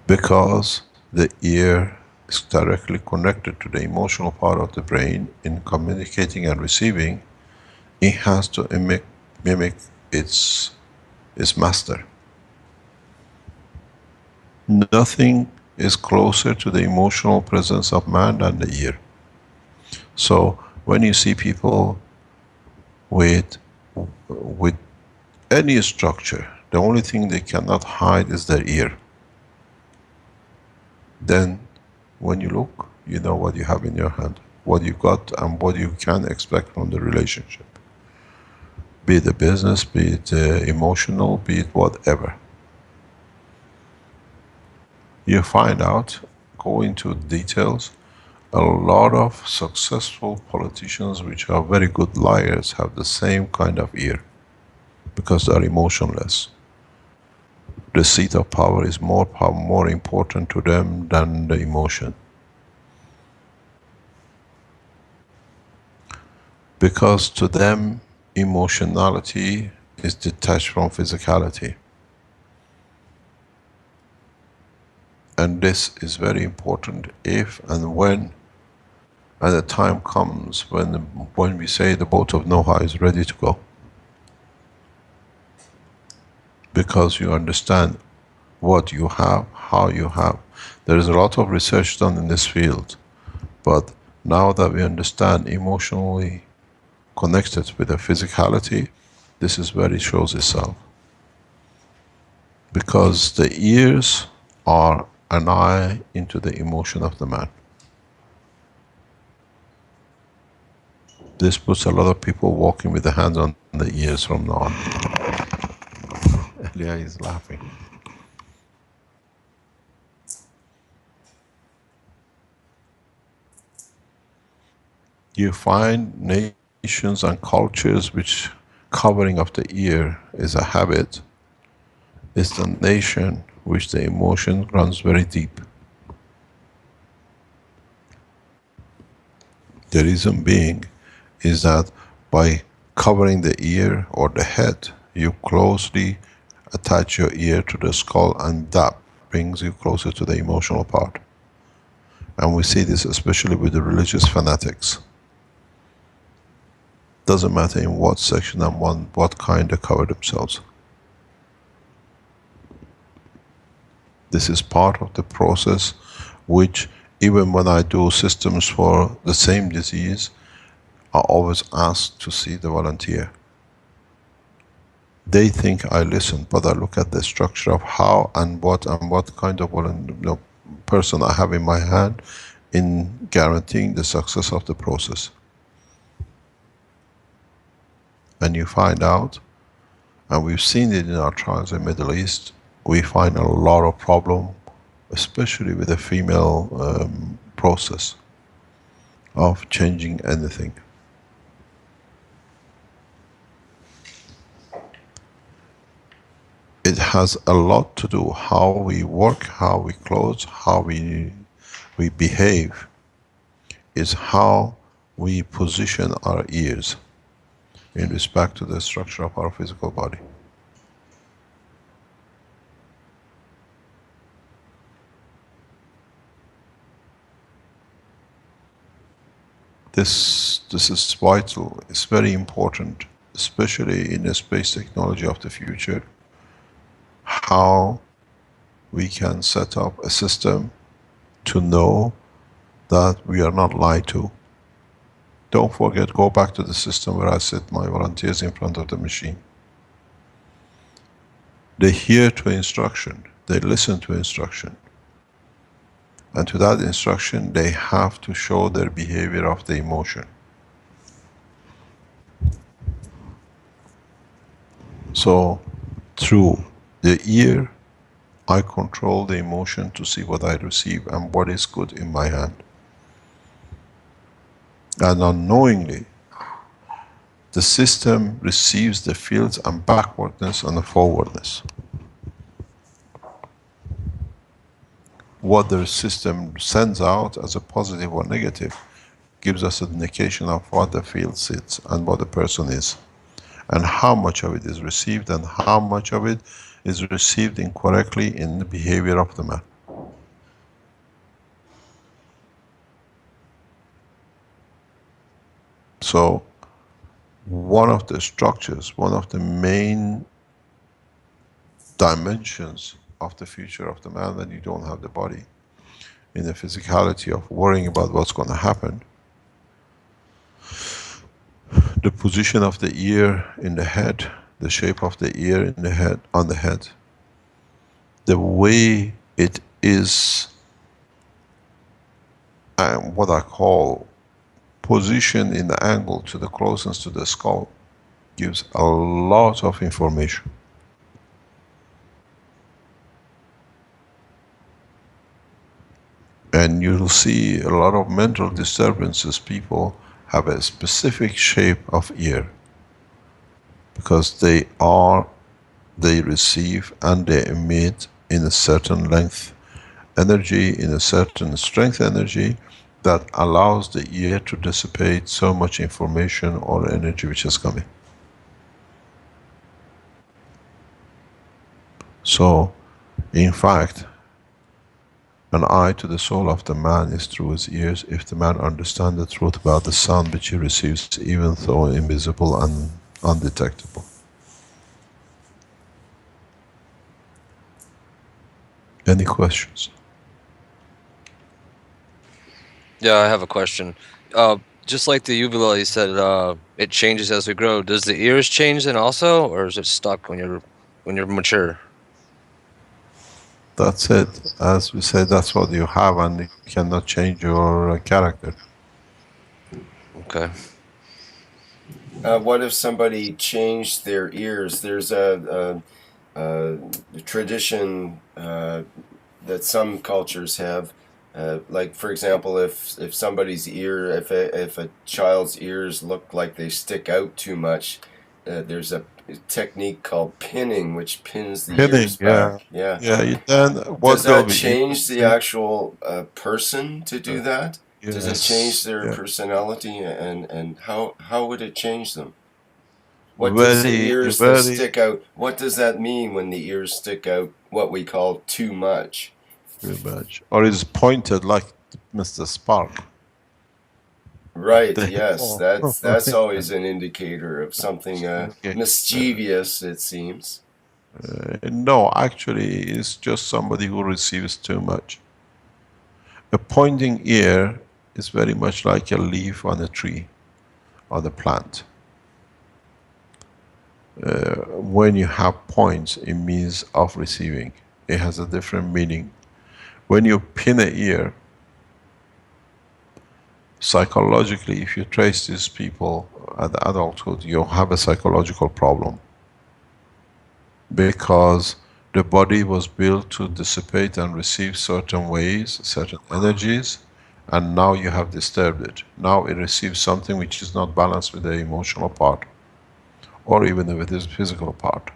Because the ear is directly connected to the emotional part of the brain in communicating and receiving, it has to mimic its master. Nothing is closer to the emotional presence of man than the ear. So when you see people with any structure, the only thing they cannot hide is their ear. Then when you look, you know what you have in your hand, what you got and what you can expect from the relationship. Be it a business, be it emotional, be it whatever. You find out, go into details, a lot of successful politicians which are very good liars have the same kind of ear because they are emotionless. The seat of power is more important to them than the emotion. Because to them, emotionality is detached from physicality. And this is very important if and when, and the time comes when we say the boat of Noah is ready to go. Because you understand what you have, how you have. There is a lot of research done in this field, but now that we understand emotionally connected with the physicality, this is where it shows itself. Because the ears are an eye into the emotion of the man. This puts a lot of people walking with the hands on the ears from now on. Elia is laughing. You find nations and cultures which covering of the ear is a habit. It's the nation which the emotion runs very deep. The reason being is that by covering the ear or the head, you closely attach your ear to the skull, and that brings you closer to the emotional part. And we see this especially with the religious fanatics. Doesn't matter in what section and what kind they cover themselves. This is part of the process which, even when I do systems for the same disease, I always ask to see the volunteer. They think I listen, but I look at the structure of how and what kind of person I have in my hand in guaranteeing the success of the process. And you find out And we've seen it in our trials in Middle East. We find a lot of problem, especially with the female process of changing anything. It has a lot to do how we work, how we close, how we behave, is how we position our ears in respect to the structure of our physical body. This is vital, it's very important, especially in the space technology of the future, how we can set up a system to know that we are not lied to. Don't forget, go back to the system where I set my volunteers in front of the machine. They hear to instruction, they listen to instruction. And to that instruction, they have to show their behavior of the emotion. So, through the ear, I control the emotion to see what I receive and what is good in my hand. And unknowingly, the system receives the fields and backwardness and the forwardness. What the system sends out as a positive or negative gives us an indication of what the field sits and what the person is, and how much of it is received and how much of it is received incorrectly in the behavior of the man. So, one of the structures, one of the main dimensions of the future of the man when you don't have the body, in the physicality of worrying about what's going to happen, the position of the ear in the head, the shape of the ear in the head, on the head, the way it is, what I call position in the angle to the closeness to the skull, gives a lot of information. And you'll see a lot of mental disturbances. People have a specific shape of ear because they receive and they emit in a certain length energy, in a certain strength energy that allows the ear to dissipate so much information or energy which is coming. So, in fact, an eye to the soul of the man is through his ears, if the man understands the truth about the sound which he receives, even though invisible and undetectable. Any questions? Yeah, I have a question. Just like the uvula, you said it changes as we grow. Does the ears change then also, or is it stuck when you're mature? That's it. As we said, that's what you have, and you cannot change your character. Okay. What if somebody changed their ears? There's a tradition that some cultures have. Like, for example, if somebody's ear, if a child's ears look like they stick out too much, there's a technique called pinning, which pins the ears back. Yeah. Then what does that change the actual person to do that? Yes. Does it change their personality, and how would it change them? What does the ears that stick out? What does that mean when the ears stick out? What we call too much. Too much, or is pointed like Mr. Spark. Right. Yes, that's always an indicator of something mischievous. It seems. No, actually, it's just somebody who receives too much. A pointing ear is very much like a leaf on a tree or the plant. When you have points, it means of receiving. It has a different meaning. When you pin an ear, psychologically, if you trace these people at adulthood, you'll have a psychological problem. because the body was built to dissipate and receive certain waves, certain energies, and now you have disturbed it. Now it receives something which is not balanced with the emotional part, or even with the physical part.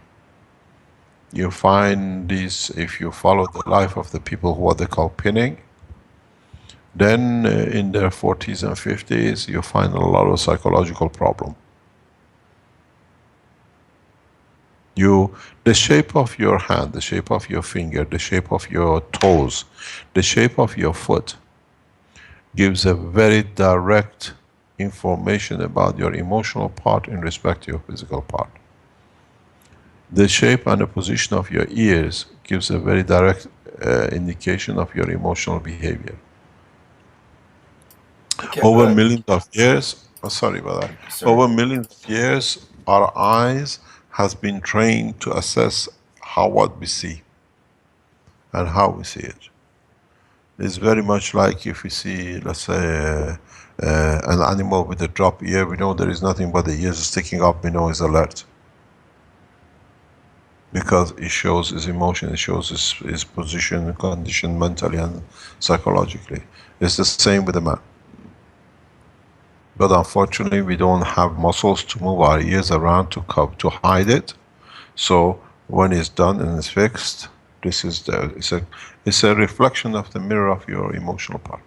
You find this, if you follow the life of the people who what they call pinning, then in their 40s and 50s, you find a lot of psychological problem. The shape of your hand, the shape of your finger, the shape of your toes, the shape of your foot gives a very direct information about your emotional part in respect to your physical part. The shape and the position of your ears gives a very direct indication of your emotional behavior. Okay, Over millions of years, sorry. over millions of years, our eyes has been trained to assess what we see and how we see it. It's very much like if we see, let's say, an animal with a drop ear, we know there is nothing but the ears sticking up, we know it's alert. Because it shows his emotion, it shows his position, condition mentally and psychologically. It's the same with the man. But unfortunately, we don't have muscles to move our ears around to hide it. So when it's done and it's fixed, this is it's a reflection of the mirror of your emotional part.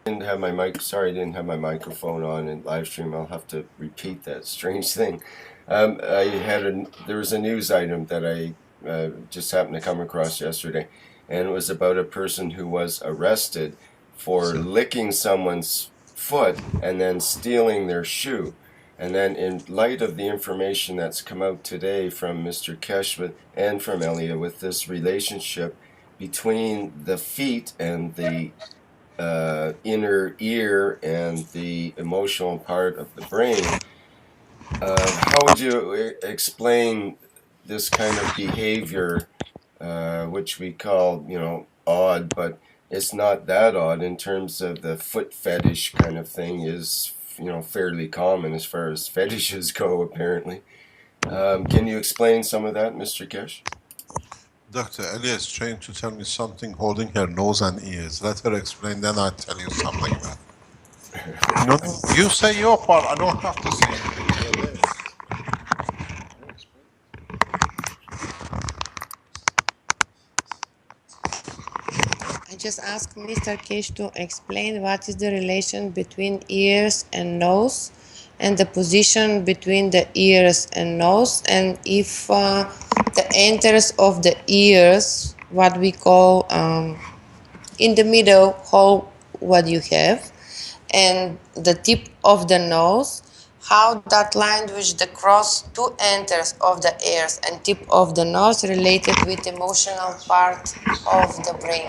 Didn't have my mic. Sorry, I didn't have my microphone on in live stream. I'll have to repeat that strange thing. There was a news item that I just happened to come across yesterday, and it was about a person who was arrested for licking someone's foot and then stealing their shoe. And then, in light of the information that's come out today from Mr. Kesh and from Elia with this relationship between the feet and the inner ear and the emotional part of the brain, how would you explain this kind of behavior, which we call, odd, but it's not that odd in terms of the foot fetish kind of thing is, fairly common as far as fetishes go, apparently. Can you explain some of that, Mr. Kesh? Dr. Elia is trying to tell me something holding her nose and ears. Let her explain, then I'll tell you something about it. No, you say your part, I don't have to say anything. I just asked Mr. Kesh to explain what is the relation between ears and nose and the position between the ears and nose, and if the enters of the ears, what we call in the middle hole, what you have, and the tip of the nose, how that line which the cross two enters of the ears and tip of the nose related with emotional part of the brain.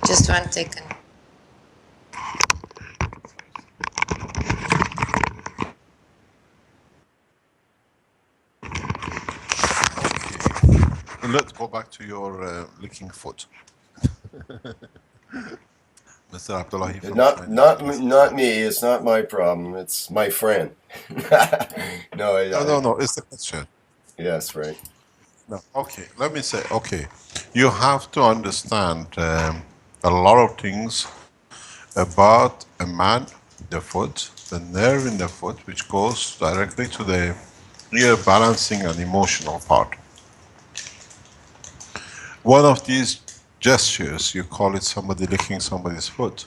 Just 1 second. Let's go back to your licking foot. Mr. Abdullahi. Not me. It's not my problem. It's my friend. No, it's the question. Yes, right. No, okay, let me say, okay, you have to understand a lot of things about a man, the foot, the nerve in the foot, which goes directly to the ear balancing and emotional part. One of these gestures, you call it somebody licking somebody's foot,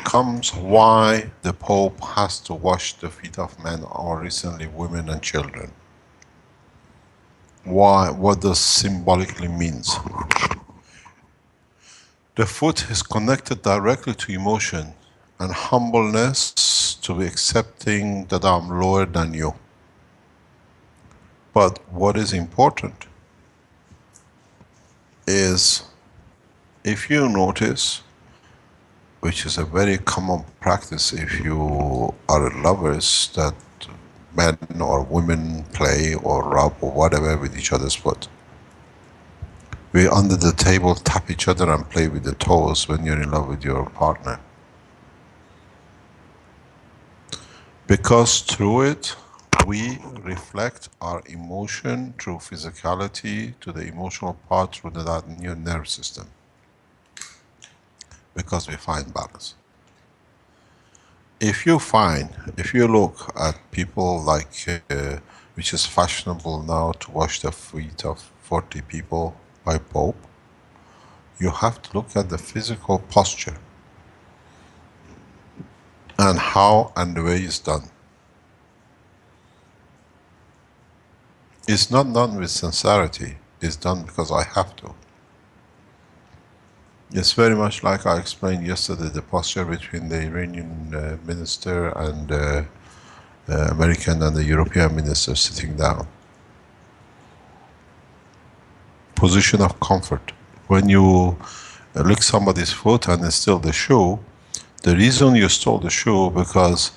comes why the Pope has to wash the feet of men, or recently women and children. Why? What does symbolically means? The foot is connected directly to emotion and humbleness, to be accepting that I'm lower than you. But what is important is is, if you notice, which is a very common practice if you are lovers, that men or women play or rub or whatever with each other's foot. We under the table tap each other and play with the toes when you're in love with your partner. Because through it, we reflect our emotion through physicality to the emotional part through the new nerve system. Because we find balance. If you look at people like, which is fashionable now to wash the feet of 40 people by Pope, you have to look at the physical posture and how and the way it's done. It's not done with sincerity, it's done because I have to. It's very much like I explained yesterday, the posture between the Iranian minister and the American and the European minister sitting down. Position of comfort. When you lick somebody's foot and steal the shoe, the reason you stole the shoe because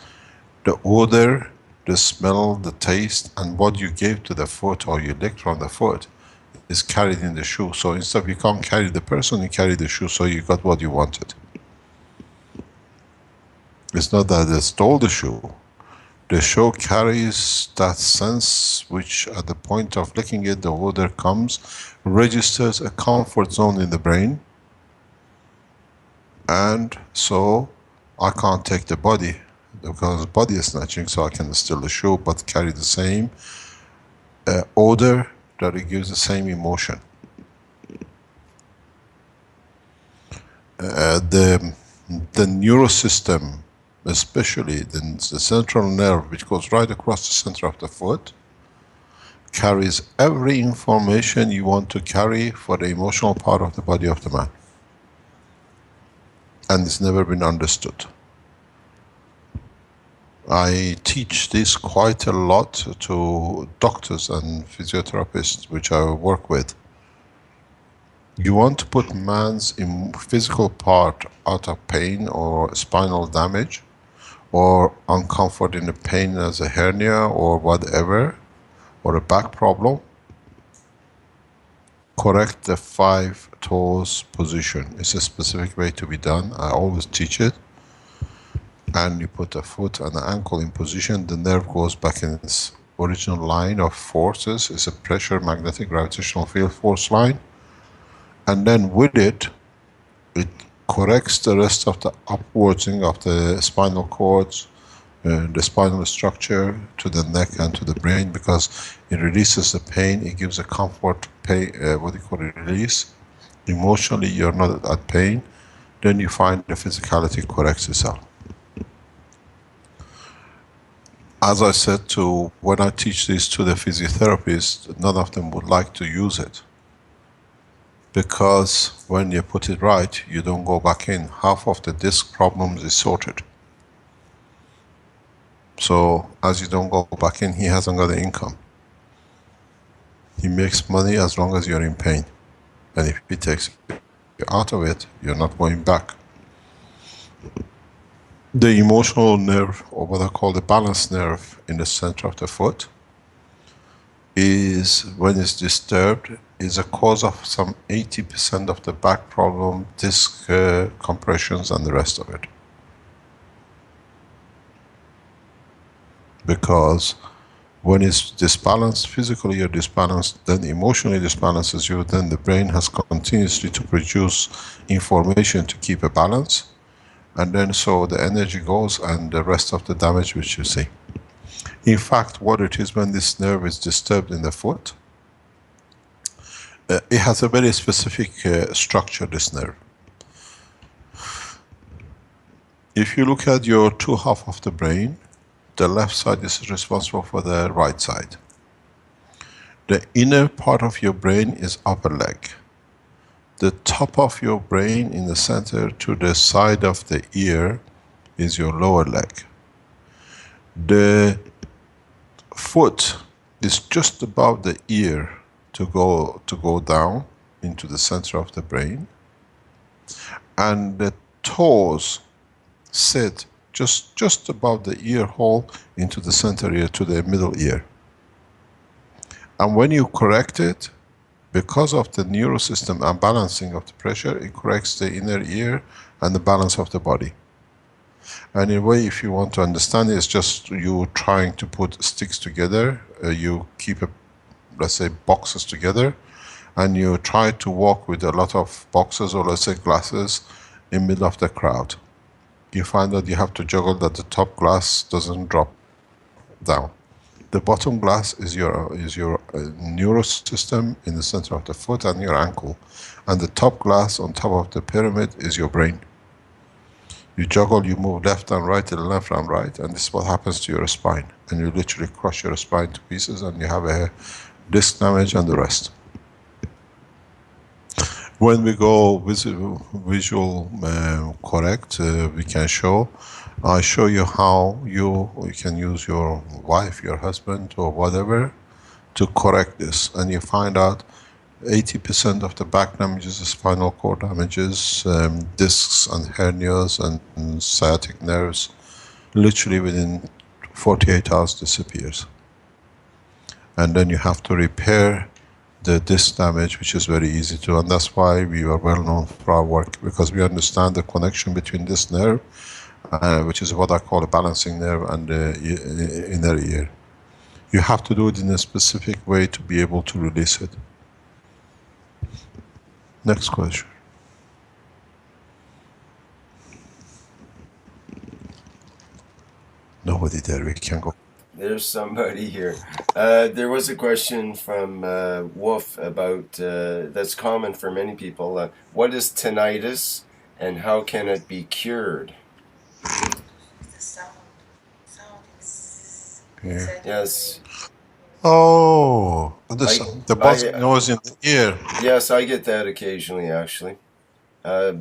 the odor, the smell, the taste, and what you gave to the foot or you licked from the foot is carried in the shoe. So instead of you can't carry the person, you carry the shoe, so you got what you wanted. It's not that they stole the shoe. The shoe carries that sense which at the point of licking it, the odor comes, registers a comfort zone in the brain, and so I can't take the body because body is snatching, so I can steal the shoe but carry the same odor, that it gives the same emotion. The neurosystem, especially the central nerve, which goes right across the center of the foot, carries every information you want to carry for the emotional part of the body of the man. And it's never been understood. I teach this quite a lot to doctors and physiotherapists which I work with. You want to put man's physical part out of pain or spinal damage or uncomfort in the pain as a hernia or whatever, or a back problem, correct the 5 toes position. It's a specific way to be done. I always teach it. And you put a foot and an ankle in position, the nerve goes back in its original line of forces. It's a pressure, magnetic, gravitational field force line. And then with it, it corrects the rest of the upwardsing of the spinal cords, the spinal structure to the neck and to the brain, because it releases the pain, it gives a comfort, release. Emotionally, you're not at pain. Then you find the physicality corrects itself. As I said when I teach this to the physiotherapists, none of them would like to use it. Because when you put it right, you don't go back in. Half of the disc problems is sorted. So, as you don't go back in, he hasn't got the income. He makes money as long as you're in pain. And if he takes you out of it, you're not going back. The emotional nerve, or what I call the balance nerve in the center of the foot, is, when it's disturbed, is a cause of some 80% of the back problem, disc compressions and the rest of it. Because when it's disbalanced, physically you're disbalanced, then emotionally disbalances you, then the brain has continuously to produce information to keep a balance. And then so the energy goes and the rest of the damage which you see. In fact, what it is when this nerve is disturbed in the foot, it has a very specific structure, this nerve. If you look at your 2 halves of the brain, the left side is responsible for the right side. The inner part of your brain is upper leg. The top of your brain in the center to the side of the ear is your lower leg. The foot is just above the ear to go down into the center of the brain, and the toes sit just above the ear hole into the center ear to the middle ear. And when you correct it, because of the neurosystem and balancing of the pressure, it corrects the inner ear and the balance of the body. And in a way, if you want to understand it, it's just you trying to put sticks together. You keep, let's say, boxes together, and you try to walk with a lot of boxes or, let's say, glasses in the middle of the crowd. You find that you have to juggle that the top glass doesn't drop down. The bottom glass is your neurosystem in the center of the foot and your ankle, and the top glass on top of the pyramid is your brain. You juggle, you move left and right to the left and right, and this is what happens to your spine. And you literally crush your spine to pieces, and you have a disc damage and the rest. When we go visual correct, we can show. I show you how you can use your wife, your husband, or whatever to correct this, and you find out 80% of the back damages, spinal cord damages, discs and hernias and sciatic nerves, literally within 48 hours disappears. And then you have to repair the disc damage, which is very easy to, and that's why we are well known for our work, because we understand the connection between this nerve, which is what I call a balancing nerve, and the inner ear. You have to do it in a specific way to be able to release it. Next question. Nobody there, we can go. There's somebody here. There was a question from Wolf about, that's common for many people. What is tinnitus and how can it be cured? The sound is Yeah. Yes. Oh, the buzzing noise in the ear. Yes, I get that occasionally, actually,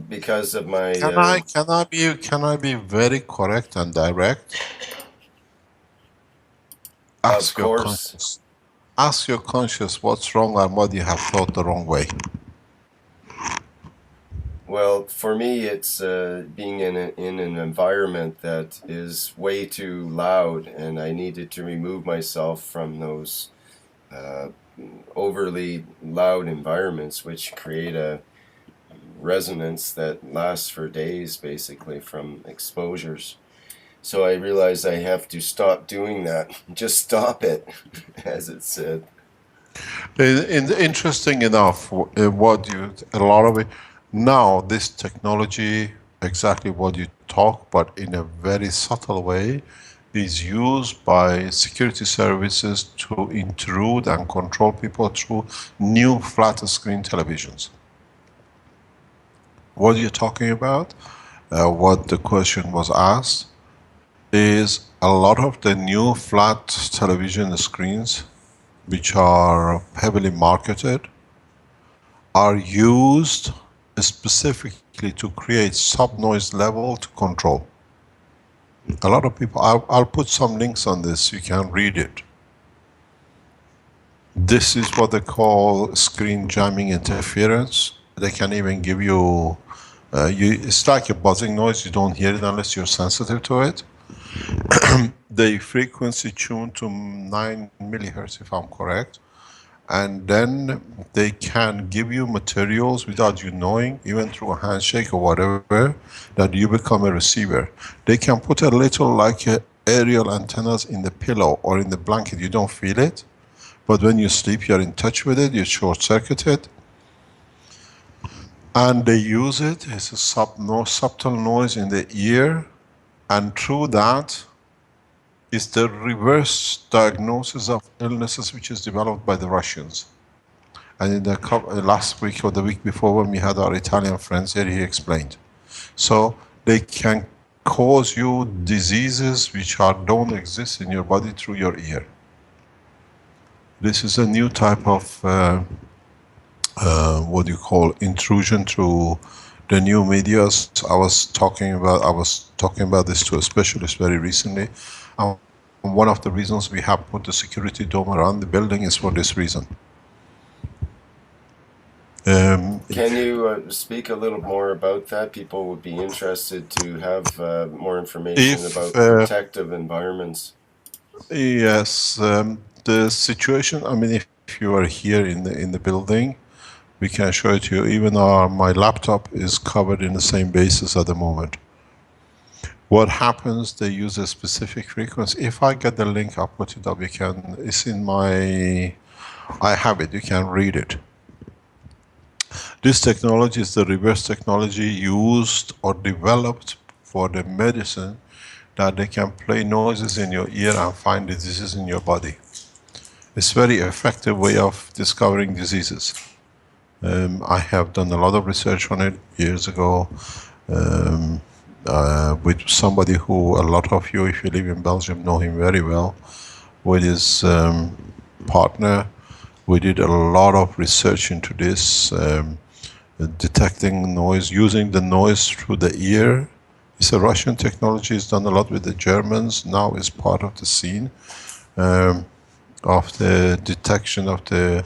because of my. Can I be very correct and direct? Of course. Ask your conscious what's wrong and what you have thought the wrong way. Well, for me, it's being in an environment that is way too loud, and I needed to remove myself from those overly loud environments, which create a resonance that lasts for days, basically, from exposures. So I realized I have to stop doing that. Just stop it, as it said. Interesting enough, a lot of it. Now, this technology, exactly what you talk, but in a very subtle way, is used by security services to intrude and control people through new flat screen televisions. What you're talking about, what the question was asked, is a lot of the new flat television screens, which are heavily marketed, are used specifically to create sub-noise level to control. A lot of people, I'll put some links on this, you can read it. This is what they call screen jamming interference. They can even give you, it's like a buzzing noise, you don't hear it unless you're sensitive to it. The frequency tuned to 9 millihertz, if I'm correct. And then they can give you materials without you knowing, even through a handshake or whatever, that you become a receiver. They can put a little like aerial antennas in the pillow or in the blanket. You don't feel it, but when you sleep, you're in touch with it, you short-circuit it. And they use it as a subtle noise in the ear, and through that, is the reverse diagnosis of illnesses which is developed by the Russians. And in the last week or the week before, when we had our Italian friends here, he explained. So they can cause you diseases which don't exist in your body through your ear. This is a new type of what you call intrusion through the new medias. I was talking about this to a specialist very recently. One of the reasons we have put the security dome around the building is for this reason. Can you speak a little more about that? People would be interested to have more information about protective environments. Yes, the situation. I mean, if you are here in the building, we can show it to you. Even my laptop is covered in the same basis at the moment. What happens? They use a specific frequency. If I get the link, I'll put it up. You can. It's in my. I have it. You can read it. This technology is the reverse technology used or developed for the medicine, that they can play noises in your ear and find the disease in your body. It's a very effective way of discovering diseases. I have done a lot of research on it years ago with somebody who a lot of you, if you live in Belgium, know him very well. With his partner, we did a lot of research into this, detecting noise, using the noise through the ear. It's a Russian technology. It's done a lot with the Germans. Now it's part of the scene of the detection of the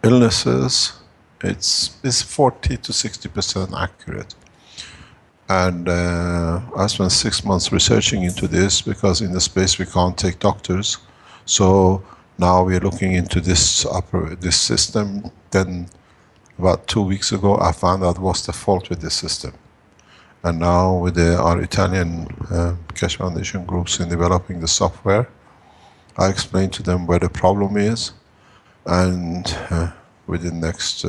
illnesses. It's 40 to 60% accurate. And I spent 6 months researching into this, because in the space we can't take doctors. So now we're looking into this system. Then about 2 weeks ago, I found out what's the fault with this system. And now with our Italian Keshe Foundation groups in developing the software, I explained to them where the problem is, and within the next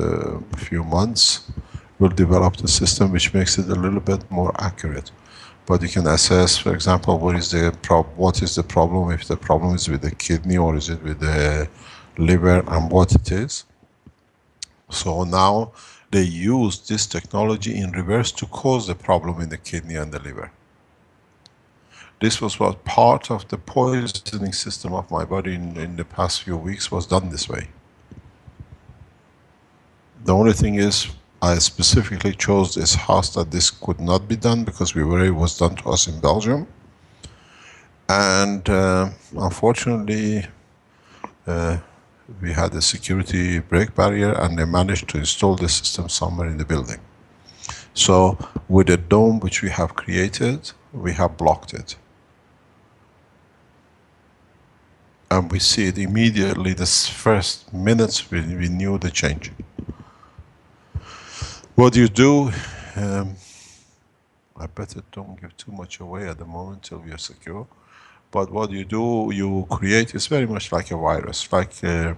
few months, we'll develop the system which makes it a little bit more accurate. But you can assess, for example, what is the problem, if the problem is with the kidney or is it with the liver, and what it is. So now they use this technology in reverse to cause the problem in the kidney and the liver. This was what part of the poisoning system of my body in the past few weeks was done this way. The only thing is, I specifically chose this house that this could not be done, because it was done to us in Belgium. And unfortunately, we had a security break barrier, and they managed to install the system somewhere in the building. So with the dome which we have created, we have blocked it. And we see it immediately, the first minutes we knew the change. What you do, I better don't give too much away at the moment till we are secure. But what you do, you create, it's very much like a virus, like E.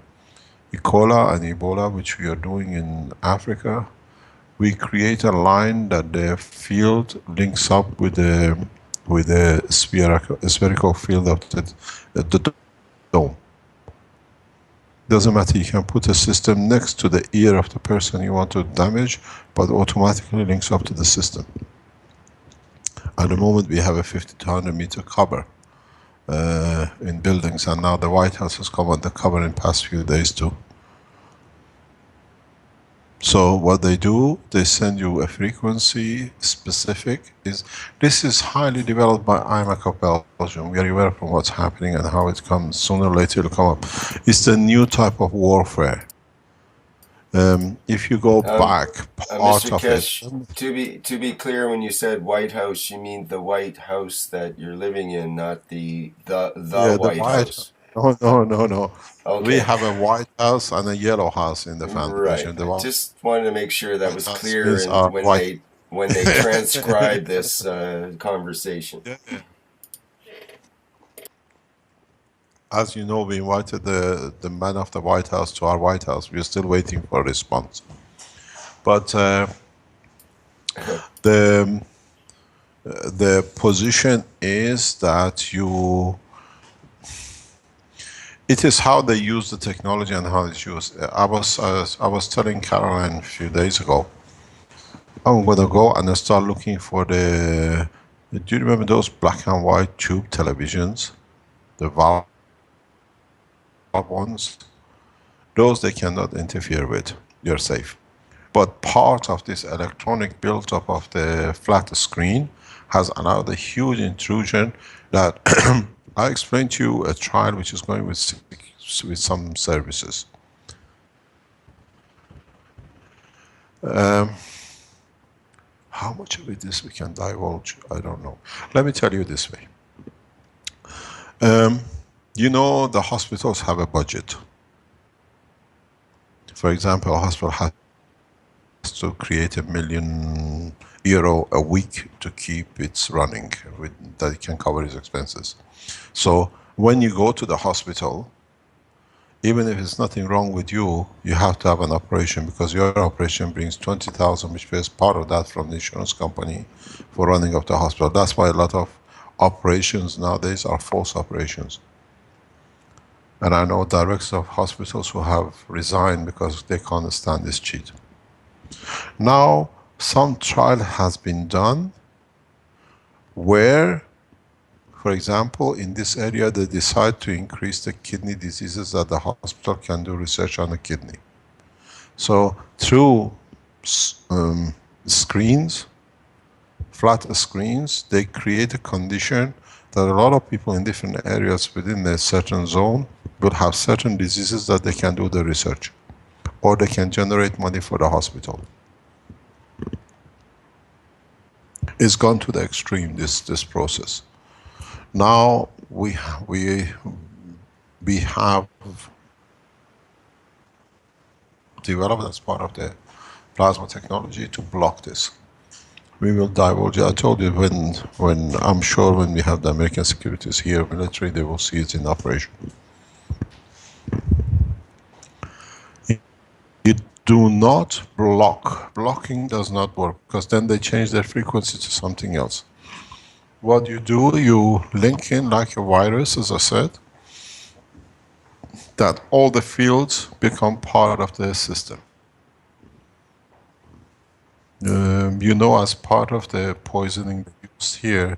coli and Ebola, which we are doing in Africa. We create a line that the field links up with the spherical field of the dome. Doesn't matter, you can put a system next to the ear of the person you want to damage, but automatically links up to the system. At the moment we have a 50 to 100 meter cover in buildings, and now the White House has come on the cover in past few days too. So what they do, they send you a frequency specific. This is highly developed by IMAC of Belgium. We are aware from what's happening and how it comes. Sooner or later it'll come up. It's the new type of warfare. If you go back, part Mr. of Keshe, it. To be clear, when you said White House, you mean the White House that you're living in, not the White House. No. Okay. We have a White House and a Yellow House in the foundation. Right. Just wanted to make sure that was clear when they transcribe this conversation. Yeah. As you know, we invited the man of the White House to our White House. We're still waiting for a response. But the position is that it is how they use the technology and how it's used. I was telling Caroline a few days ago, I'm going to go and start looking for do you remember those black and white tube televisions? The valve ones? Those they cannot interfere with. You're safe. But part of this electronic build-up of the flat screen has allowed a huge intrusion that I explained to you a trial which is going with some services. How much of it is we can divulge, I don't know. Let me tell you this way. You know, the hospitals have a budget. For example, a hospital has to create €1 million a week to keep it running, that it can cover its expenses. So when you go to the hospital, even if it's nothing wrong with you, you have to have an operation, because your operation brings 20,000, which pays part of that from the insurance company for running of the hospital. That's why a lot of operations nowadays are false operations. And I know directors of hospitals who have resigned because they can't stand this cheat. Now, some trial has been done where, for example, in this area, they decide to increase the kidney diseases that the hospital can do research on the kidney. So through screens, flat screens, they create a condition that a lot of people in different areas within a certain zone will have certain diseases that they can do the research, or they can generate money for the hospital. It's gone to the extreme, this process. Now we have developed as part of the plasma technology to block this. We will divulge. I told you when I'm sure when we have the American securities here, military, they will see it in operation. You do not block. Blocking does not work, because then they change their frequency to something else. What you do, you link in like a virus, as I said, that all the fields become part of the system. You know, as part of the poisoning used here,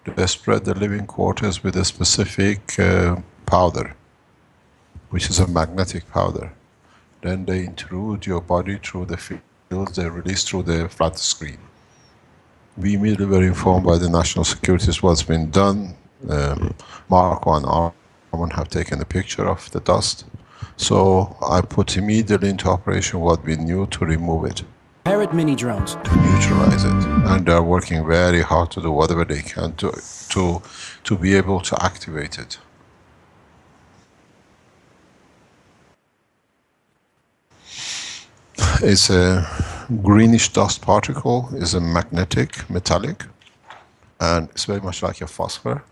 they spread the living quarters with a specific powder, which is a magnetic powder. Then they intrude your body through the fields they release through the flat screen. We immediately were informed by the national securities what's been done. Marco and Arman have taken a picture of the dust. So I put immediately into operation what we knew to remove it. Parrot mini drones. To neutralize it. And they're working very hard to do whatever they can to be able to activate it. It's a greenish dust particle, is a magnetic, metallic, and it's very much like a phosphor.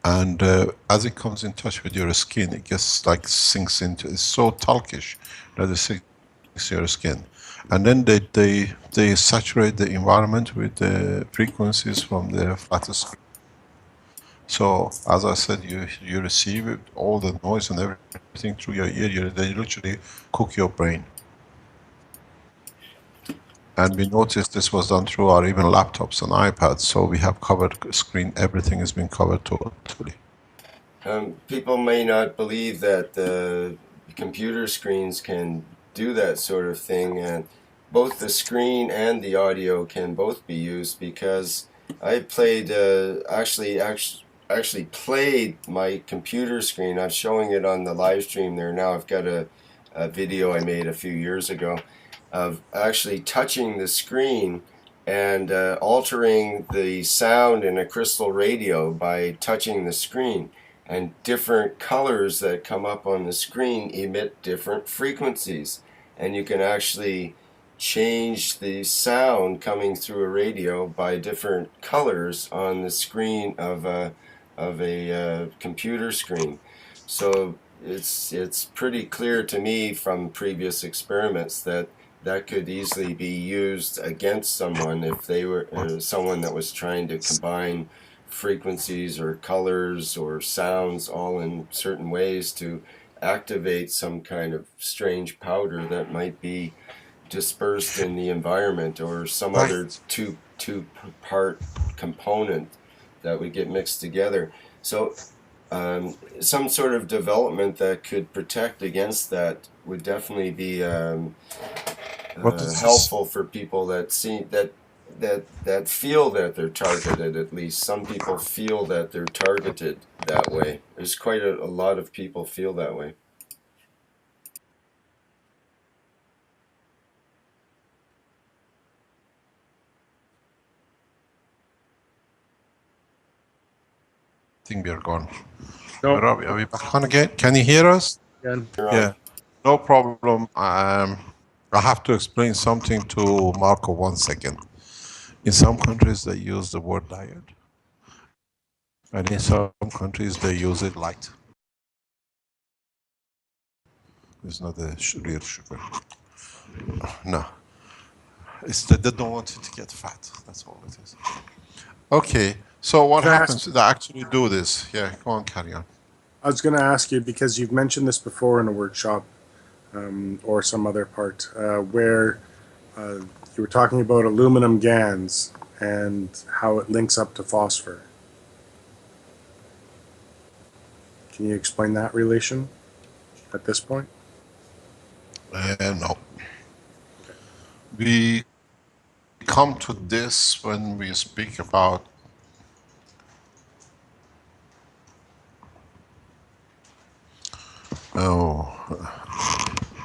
And as it comes in touch with your skin, it gets like sinks into, it's so talkish that it sinks your skin. And then they saturate the environment with the frequencies from the flat screen. So, as I said, you receive all the noise and everything through your ear. They literally cook your brain. And we noticed this was done through our even laptops and iPads. So we have covered screen, everything has been covered totally. People may not believe that the computer screens can do that sort of thing, and both the screen and the audio can both be used, because I played actually played my computer screen. I'm showing it on the live stream there now. I've got a video I made a few years ago of actually touching the screen and altering the sound in a crystal radio by touching the screen. And different colors that come up on the screen emit different frequencies. And you can actually change the sound coming through a radio by different colors on the screen of a computer screen. So it's pretty clear to me from previous experiments that could easily be used against someone if they were someone that was trying to combine frequencies or colors or sounds all in certain ways to activate some kind of strange powder that might be dispersed in the environment, or some other two-part component that would get mixed together. So some sort of development that could protect against that would definitely be helpful for people that see that feel that they're targeted. At least some people feel that they're targeted that way. There's quite a lot of people feel that way. think we are gone. No. Are we back on again? Can you hear us? Again. Yeah, no problem. I have to explain something to Marco 1 second. In some countries they use the word diet, and in some countries they use it light. It's not a real sugar. No. It's that they don't want you to get fat. That's all it is. Okay, so what happens if they actually do this? Yeah, go on, carry on. I was going to ask you, because you've mentioned this before in a workshop or some other part, where you were talking about aluminum GANs and how it links up to phosphor. Can you explain that relation at this point? No. We come to this when we speak about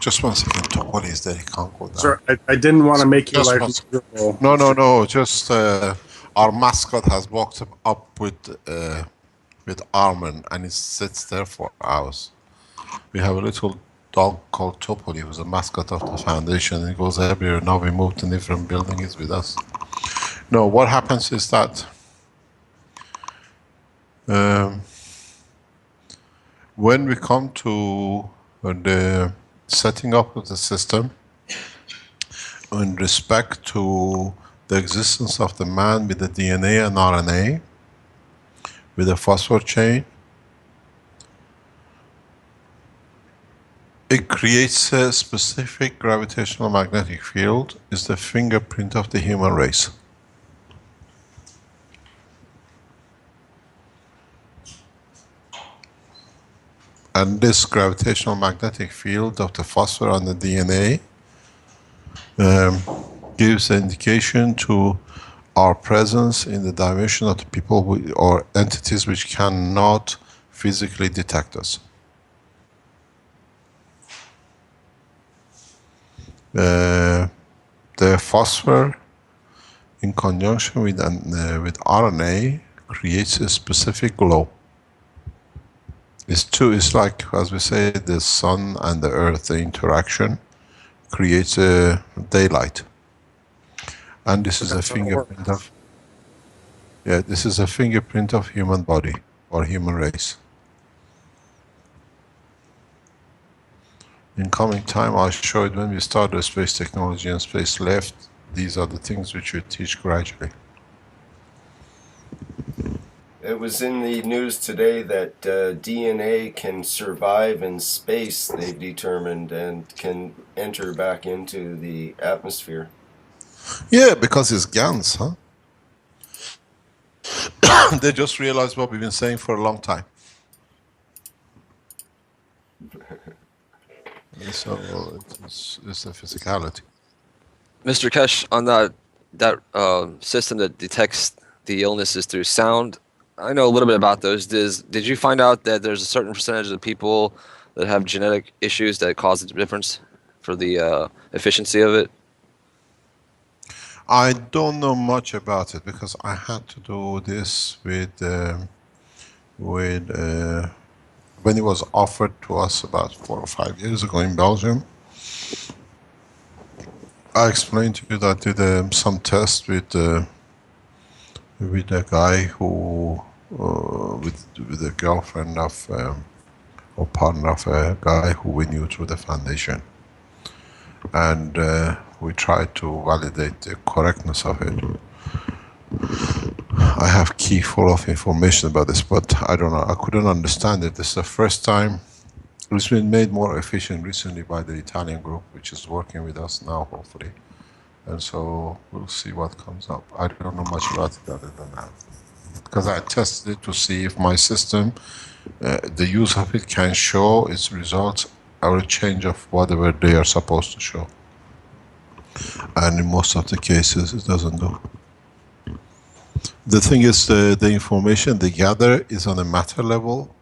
just 1 second. Topoli is there, he can't go down. Sir, I didn't want to make your life miserable. No. Just our mascot has walked up with Armin, and he sits there for hours. We have a little dog called Topoli, who's a mascot of the foundation. He goes everywhere. Now we moved to a different building. He's with us. No, what happens is that when we come to the setting up of the system in respect to the existence of the man with the DNA and RNA, with a phosphor chain, it creates a specific gravitational magnetic field. It's the fingerprint of the human race. And this gravitational magnetic field of the phosphor on the DNA gives an indication to our presence in the dimension of the people or entities which cannot physically detect us. The phosphor in conjunction with RNA creates a specific glow. It's like, as we say, the sun and the earth, the interaction creates a daylight. And this is a fingerprint of, this is a fingerprint of human body or human race. In coming time, I'll show it when we start the space technology and space left. These are the things which we teach gradually. It was in the news today that DNA can survive in space, they've determined, and can enter back into the atmosphere. Yeah, because it's GANs, huh? They just realized what we've been saying for a long time. So it's the physicality. Mr. Kesh, on that system that detects the illnesses through sound, I know a little bit about those. Did you find out that there's a certain percentage of people that have genetic issues that cause the difference for the efficiency of it? I don't know much about it because I had to do this with when it was offered to us about 4 or 5 years ago in Belgium. I explained to you that I did some tests with a guy who, with a girlfriend of, or partner of a guy who we knew through the foundation. And we tried to validate the correctness of it. I have key full of information about this, but I don't know, I couldn't understand it. This is the first time. It's been made more efficient recently by the Italian group, which is working with us now, hopefully. And so we'll see what comes up. I don't know much about it other than that. Because I tested it to see if my system, the use of it can show its results or a change of whatever they are supposed to show. And in most of the cases, it doesn't do. The thing is, the information they gather is on a matter level,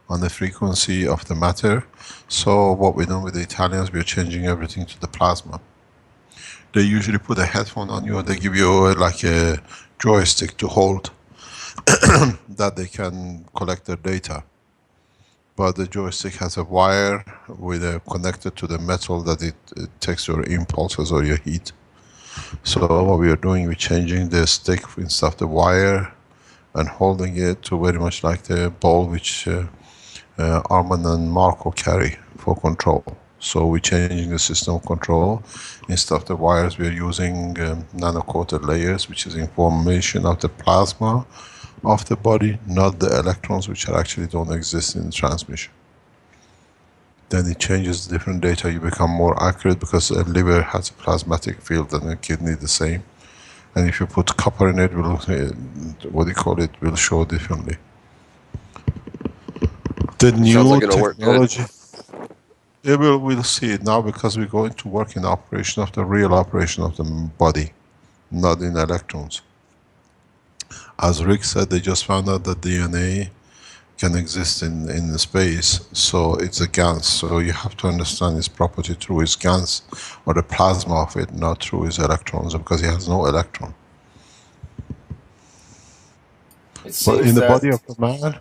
on the frequency of the matter. So what we're doing with the Italians, we're changing everything to the plasma. They usually put a headphone on you, or they give you like a joystick to hold. that they can collect their data. But the joystick has a wire with connected to the metal that it takes your impulses or your heat. So what we are doing, we're changing the stick instead of the wire and holding it to very much like the ball which Armand and Marco carry for control. So we're changing the system of control. Instead of the wires, we're using nano-coated layers, which is information of the plasma of the body, not the electrons, which are actually don't exist in the transmission. Then it changes the different data. You become more accurate because a liver has a plasmatic field and a kidney the same. And if you put copper in it, will will show differently. The new like it'll work good. technology. We'll see it now because we're going to work in operation of the real operation of the body, not in electrons. As Rick said, they just found out that DNA can exist in space, so it's a gas. So you have to understand its property through its gas or the plasma of it, not through its electrons, because it has no electron. But in the body of the man,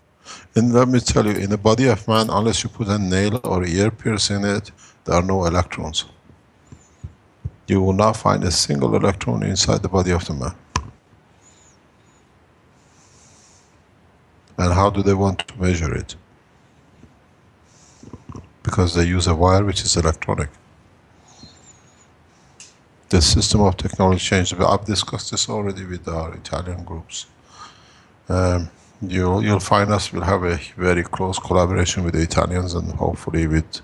and let me tell you, in the body of man, unless you put a nail or earpiece in it, there are no electrons. You will not find a single electron inside the body of the man. And how do they want to measure it? Because they use a wire which is electronic. The system of technology changed. I've discussed this already with our Italian groups. You'll find us will have a very close collaboration with the Italians and hopefully with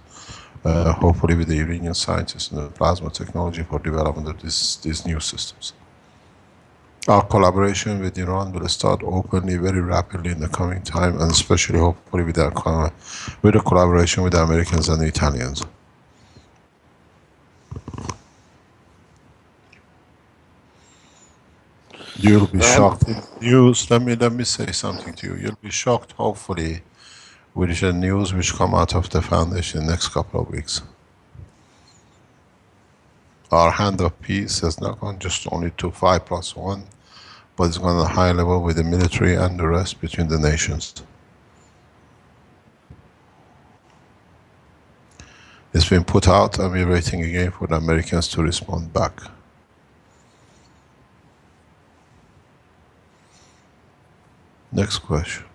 the Iranian scientists in the plasma technology for development of these new systems. Our collaboration with Iran will start openly, very rapidly in the coming time, and especially hopefully with the collaboration with the Americans and the Italians. You'll be shocked. News. Let me say something to you. You'll be shocked, hopefully, with the news which come out of the foundation in the next couple of weeks. Our hand of peace has not gone just only to 5+1, but it's gone at a high level with the military and the rest between the nations. It's been put out and we're waiting again for the Americans to respond back. Next question.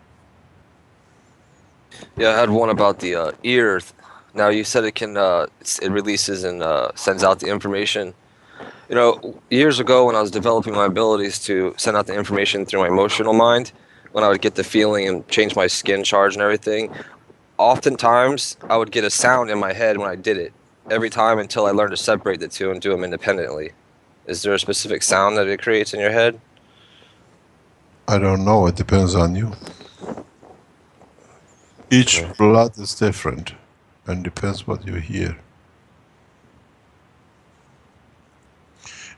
Yeah, I had one about the ear. Now you said it can, it releases and sends out the information. You know, years ago when I was developing my abilities to send out the information through my emotional mind, when I would get the feeling and change my skin charge and everything, oftentimes I would get a sound in my head when I did it, every time until I learned to separate the two and do them independently. Is there a specific sound that it creates in your head? I don't know, it depends on you. Each blood is different and depends what you hear.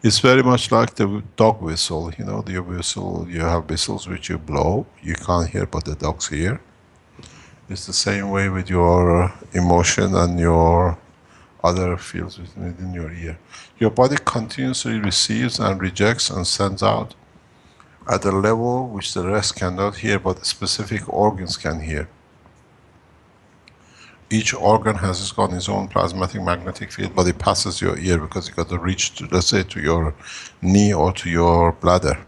It's very much like the dog whistle, you know, the whistle, you have whistles which you blow, you can't hear but the dogs hear. It's the same way with your emotion and your other fields within your ear. Your body continuously receives and rejects and sends out at a level which the rest cannot hear, but specific organs can hear. Each organ has got its own plasmatic magnetic field, but it passes your ear because you got to reach to, let's say, to your knee or to your bladder.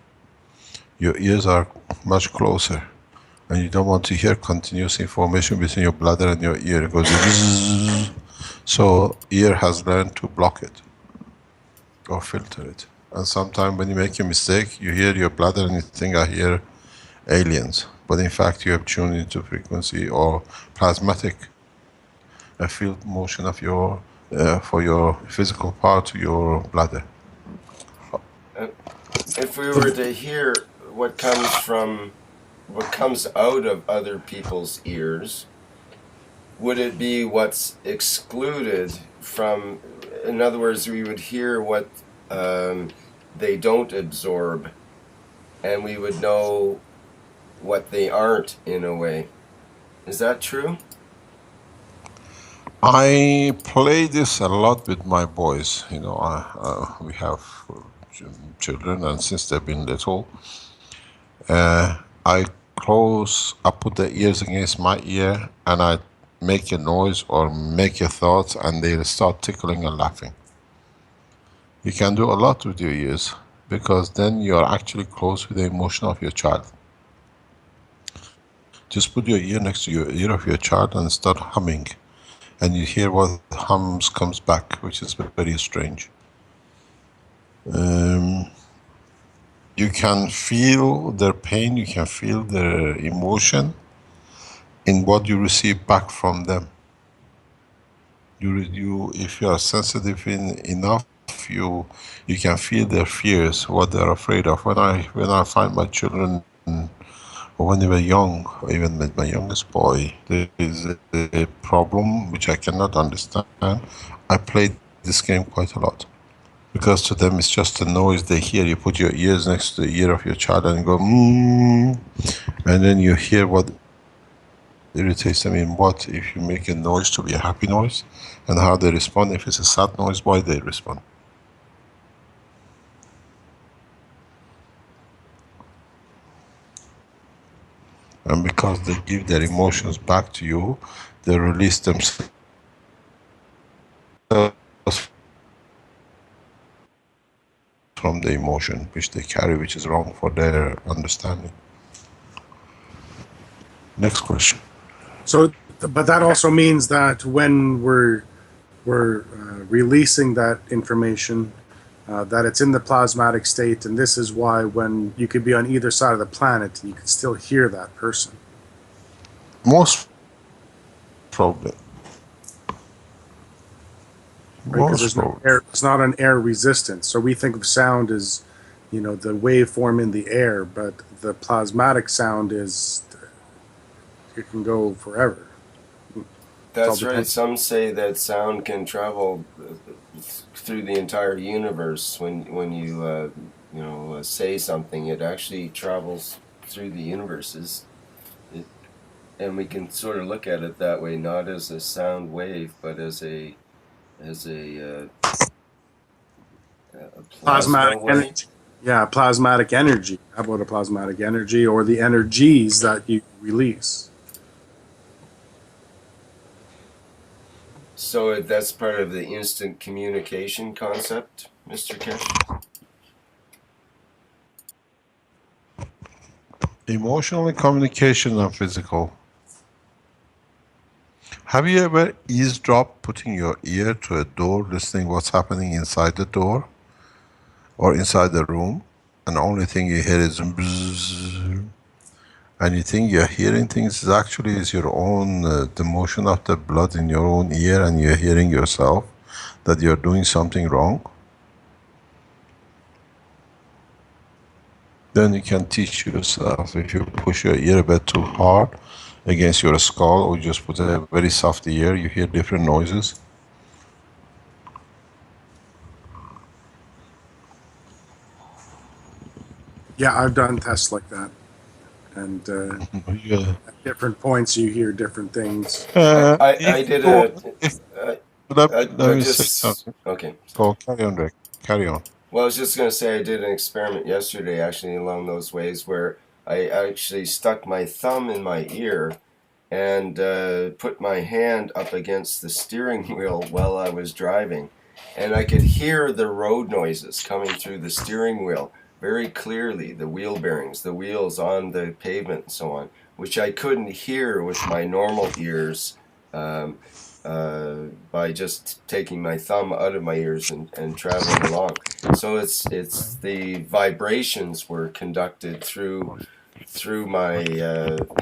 Your ears are much closer, and you don't want to hear continuous information between your bladder and your ear. It goes zzz. So ear has learned to block it or filter it. And sometimes when you make a mistake, you hear your bladder and you think, I hear aliens. But in fact, you have tuned into frequency or plasmatic a field motion of your for your physical part to your bladder. If we were to hear what comes out of other people's ears, would it be what's excluded from? In other words, we would hear what they don't absorb, and we would know what they aren't in a way. Is that true? I play this a lot with my boys. You know, we have children, and since they've been little, I put the ears against my ear and I make a noise or make a thought and they start tickling and laughing. You can do a lot with your ears because then you are actually close with the emotion of your child. Just put your ear next to your ear of your child and start humming. And you hear what hums comes back, which is very strange. You can feel their pain, you can feel their emotion in what you receive back from them. If you are sensitive enough, you can feel their fears, what they're afraid of. When I find my children, or when they were young, or even with my youngest boy, there is a problem which I cannot understand. I played this game quite a lot. Because to them it's just a noise they hear. You put your ears next to the ear of your child and go, and then you hear what irritates them in what, if you make a noise to be a happy noise, and how they respond. If it's a sad noise, why they respond. And because they give their emotions back to you, they release themselves from the emotion which they carry, which is wrong for their understanding. Next question. So, but that also means that when we're releasing that information, that it's in the plasmatic state, and this is why when you could be on either side of the planet, you could still hear that person. Most probably. Because there's no air, it's not an air resistance. So we think of sound as, the waveform in the air, but the plasmatic sound is, it can go forever. That's right. Some say that sound can travel through the entire universe. When you say something, it actually travels through the universes. And we can sort of look at it that way, not as a sound wave, but as a plasmatic energy. Yeah, plasmatic energy. How about a plasmatic energy, or the energies that you release? So that's part of the instant communication concept, Mr. Kesh? Emotional communication and physical. Have you ever eavesdropped, putting your ear to a door, listening what's happening inside the door or inside the room, and the only thing you hear is bzzz, and you think you're hearing things, is actually is your own, the motion of the blood in your own ear, and you're hearing yourself that you're doing something wrong? Then you can teach yourself, if you push your ear a bit too hard against your skull, or just put a very soft ear, you hear different noises. Yeah, I've done tests like that. And at different points you hear different things. I did Let me say something. Okay. Go, carry on, Rick. Carry on. Well, I was just going to say I did an experiment yesterday, actually, along those ways, where I actually stuck my thumb in my ear and put my hand up against the steering wheel while I was driving. And I could hear the road noises coming through the steering wheel very clearly, the wheel bearings, the wheels on the pavement and so on, which I couldn't hear with my normal ears by just taking my thumb out of my ears and traveling along. So it's the vibrations were conducted through my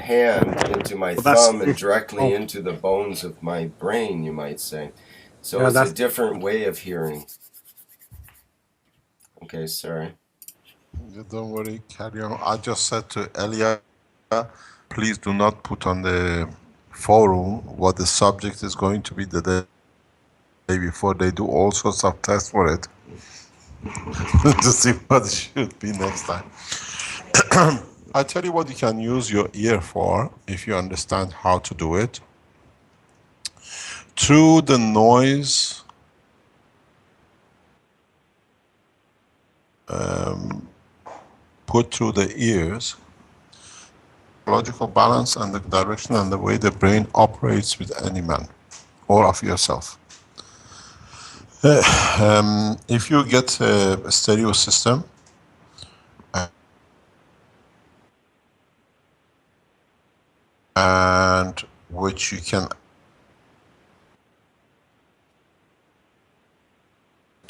hand into my thumb and directly into the bones of my brain, you might say. So yeah, it's a different way of hearing. Okay, sorry. Don't worry, carry on. I just said to Elia, please do not put on the forum what the subject is going to be the day before. They do all sorts of tests for it to see what it should be next time. I tell you what you can use your ear for, if you understand how to do it. Through the noise, put through the ears, logical balance and the direction and the way the brain operates with any man or of yourself. If you get a stereo system and which you can.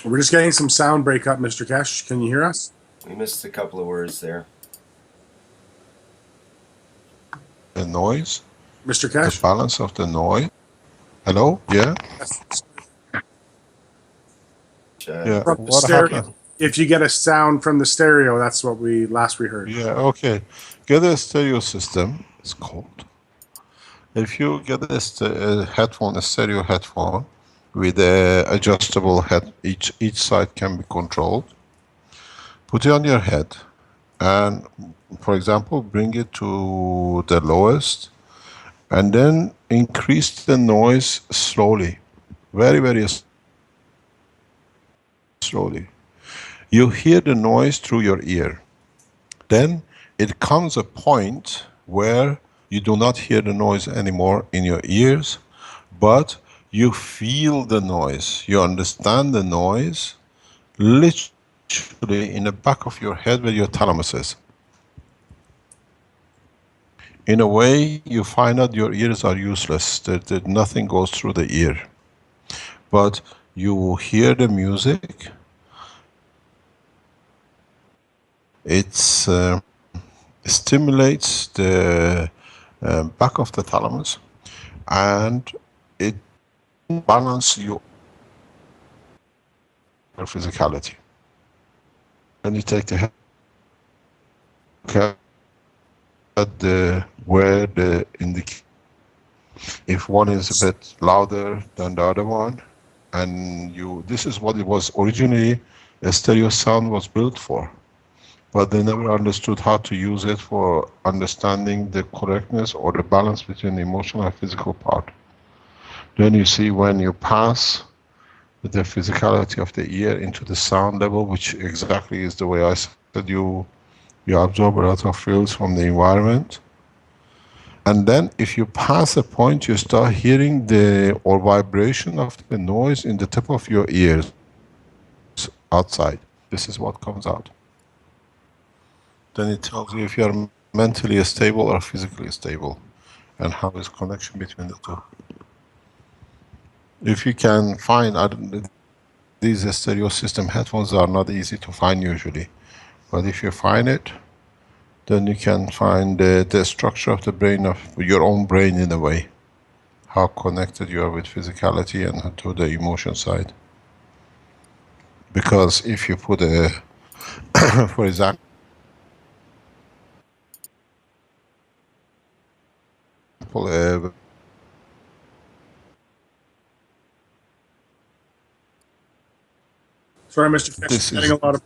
We're just getting some sound breakup, Mr. Kesh. Can you hear us? We missed a couple of words there. The noise, Mr. the Kesh? balance of the noise. Hello? Yeah? Yeah. From the What stereo. happened? If you get a sound from the stereo, that's what we heard. Yeah, okay. Get a stereo system. It's cold. If you get a headphone, a stereo headphone with a adjustable head, each side can be controlled. Put it on your head and, for example, bring it to the lowest and then increase the noise slowly, very, very slowly. You hear the noise through your ear. Then it comes a point where you do not hear the noise anymore in your ears, but you feel the noise. You understand the noise literally in the back of your head where your thalamus is. In a way, you find out your ears are useless, that nothing goes through the ear. But you hear the music, it stimulates the back of the thalamus, and it balances your physicality. And you take the head at where the indicate. If one is a bit louder than the other one, and this is what it was originally, a stereo sound was built for. But they never understood how to use it for understanding the correctness or the balance between the emotional and physical part. Then you see when you pass the physicality of the ear into the sound level, which exactly is the way I said you absorb a lot of fields from the environment. And then if you pass a point, you start hearing or vibration of the noise in the tip of your ears outside. This is what comes out. Then it tells you if you are mentally stable or physically stable, and how is connection between the two. If you can find, these stereo system headphones are not easy to find usually, but if you find it, then you can find the structure of the brain, of your own brain in a way, how connected you are with physicality and to the emotion side. Because if you put for example, Sorry, Mr. Kesh. this Getting is a lot of.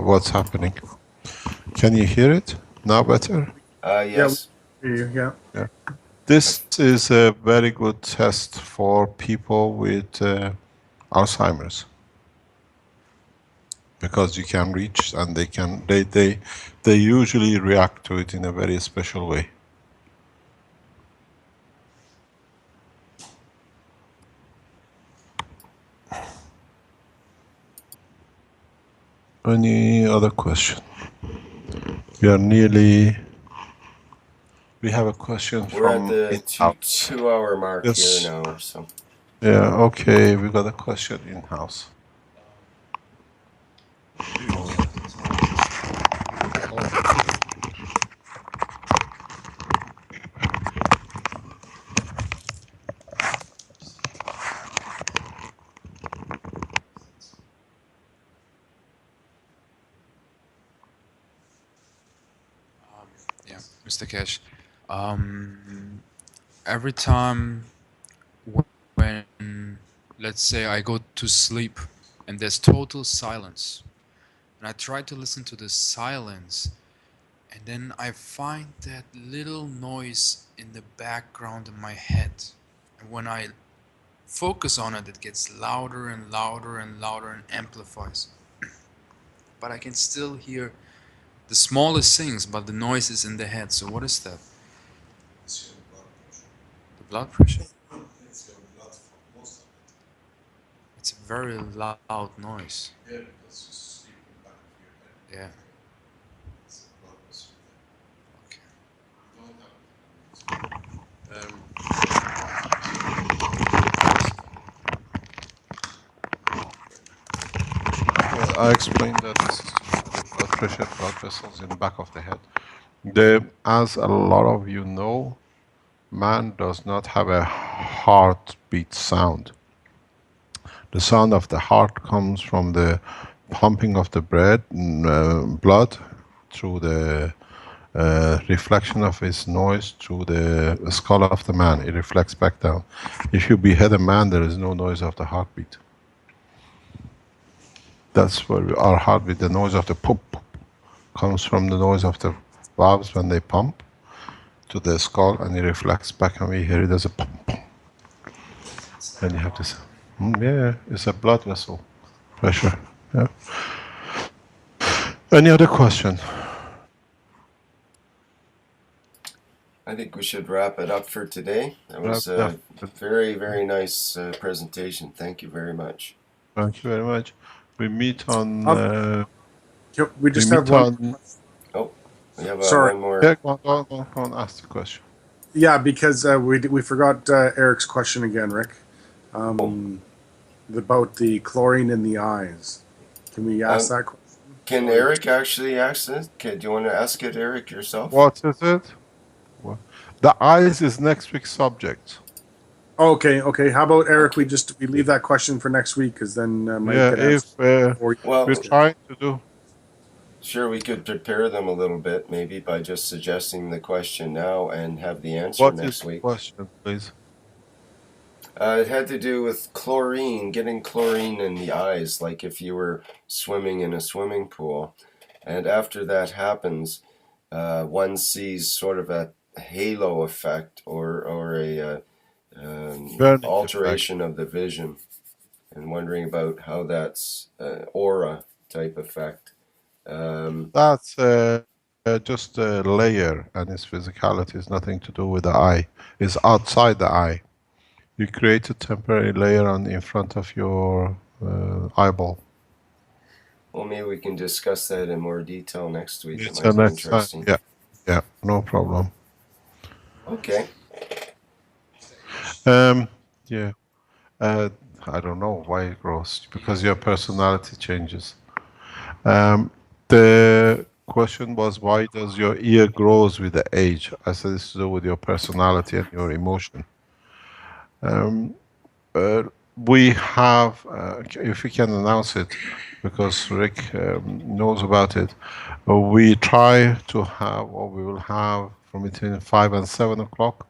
what's happening. Can you hear it now better? Yes. Yeah. This is a very good test for people with Alzheimer's, because you can reach and they usually react to it in a very special way. Any other question? We have a question We're from at the in-house. 2-hour mark Yes. here now, so. Yeah, okay, we got a question in-house. Yeah, Mr. Kesh. Every time when, let's say, I go to sleep and there's total silence, and I try to listen to the silence, and then I find that little noise in the background in my head. And when I focus on it, it gets louder and louder and louder and amplifies. But I can still hear the smallest things, but the noise is in the head. So what is that? The blood pressure. It's a very loud noise. Yeah. Okay. I explained that this is the blood pressure, blood vessels in the back of the head. As a lot of you know, man does not have a heartbeat sound. The sound of the heart comes from the pumping of the blood through the reflection of its noise through the skull of the man. It reflects back down. If you behead a man, there is no noise of the heartbeat. That's where our heartbeat, the noise of the pump, comes from the noise of the valves when they pump to the skull, and it reflects back, and we hear it as a pump, pump. And you have this. Yeah, it's a blood vessel pressure. Yeah. Any other question? I think we should wrap it up for today. That was a very, very nice presentation. Thank you very much. Thank you very much. We meet on. We just have one. Oh, we have Sorry. one more. Yeah, go on, ask the question. Yeah, because we forgot Eric's question again, Rick. About the chlorine in the eyes. Can we ask that question? Can Eric actually ask it? Do you want to ask it, Eric, yourself? What is it? The eyes is next week's subject. Okay. How about Eric? We leave that question for next week, because then we're trying to do. Sure, we could prepare them a little bit, maybe by just suggesting the question now and have the answer next week. What is the question, please? It had to do with chlorine, getting chlorine in the eyes, like if you were swimming in a swimming pool. And after that happens, one sees sort of a halo effect or a alteration of the vision, and wondering about how that's aura type effect. That's just a layer, and its physicality is nothing to do with the eye. It's outside the eye. You create a temporary layer in front of your eyeball. Well, maybe we can discuss that in more detail next week. It's it might be next interesting. time. Yeah, no problem. Okay. Yeah. I don't know why it grows, because your personality changes. The question was, why does your ear grows with the age? I said it's to do with your personality and your emotion. We have, if we can announce it, because Rick knows about it, we try to have, or we will have, from between 5 and 7 o'clock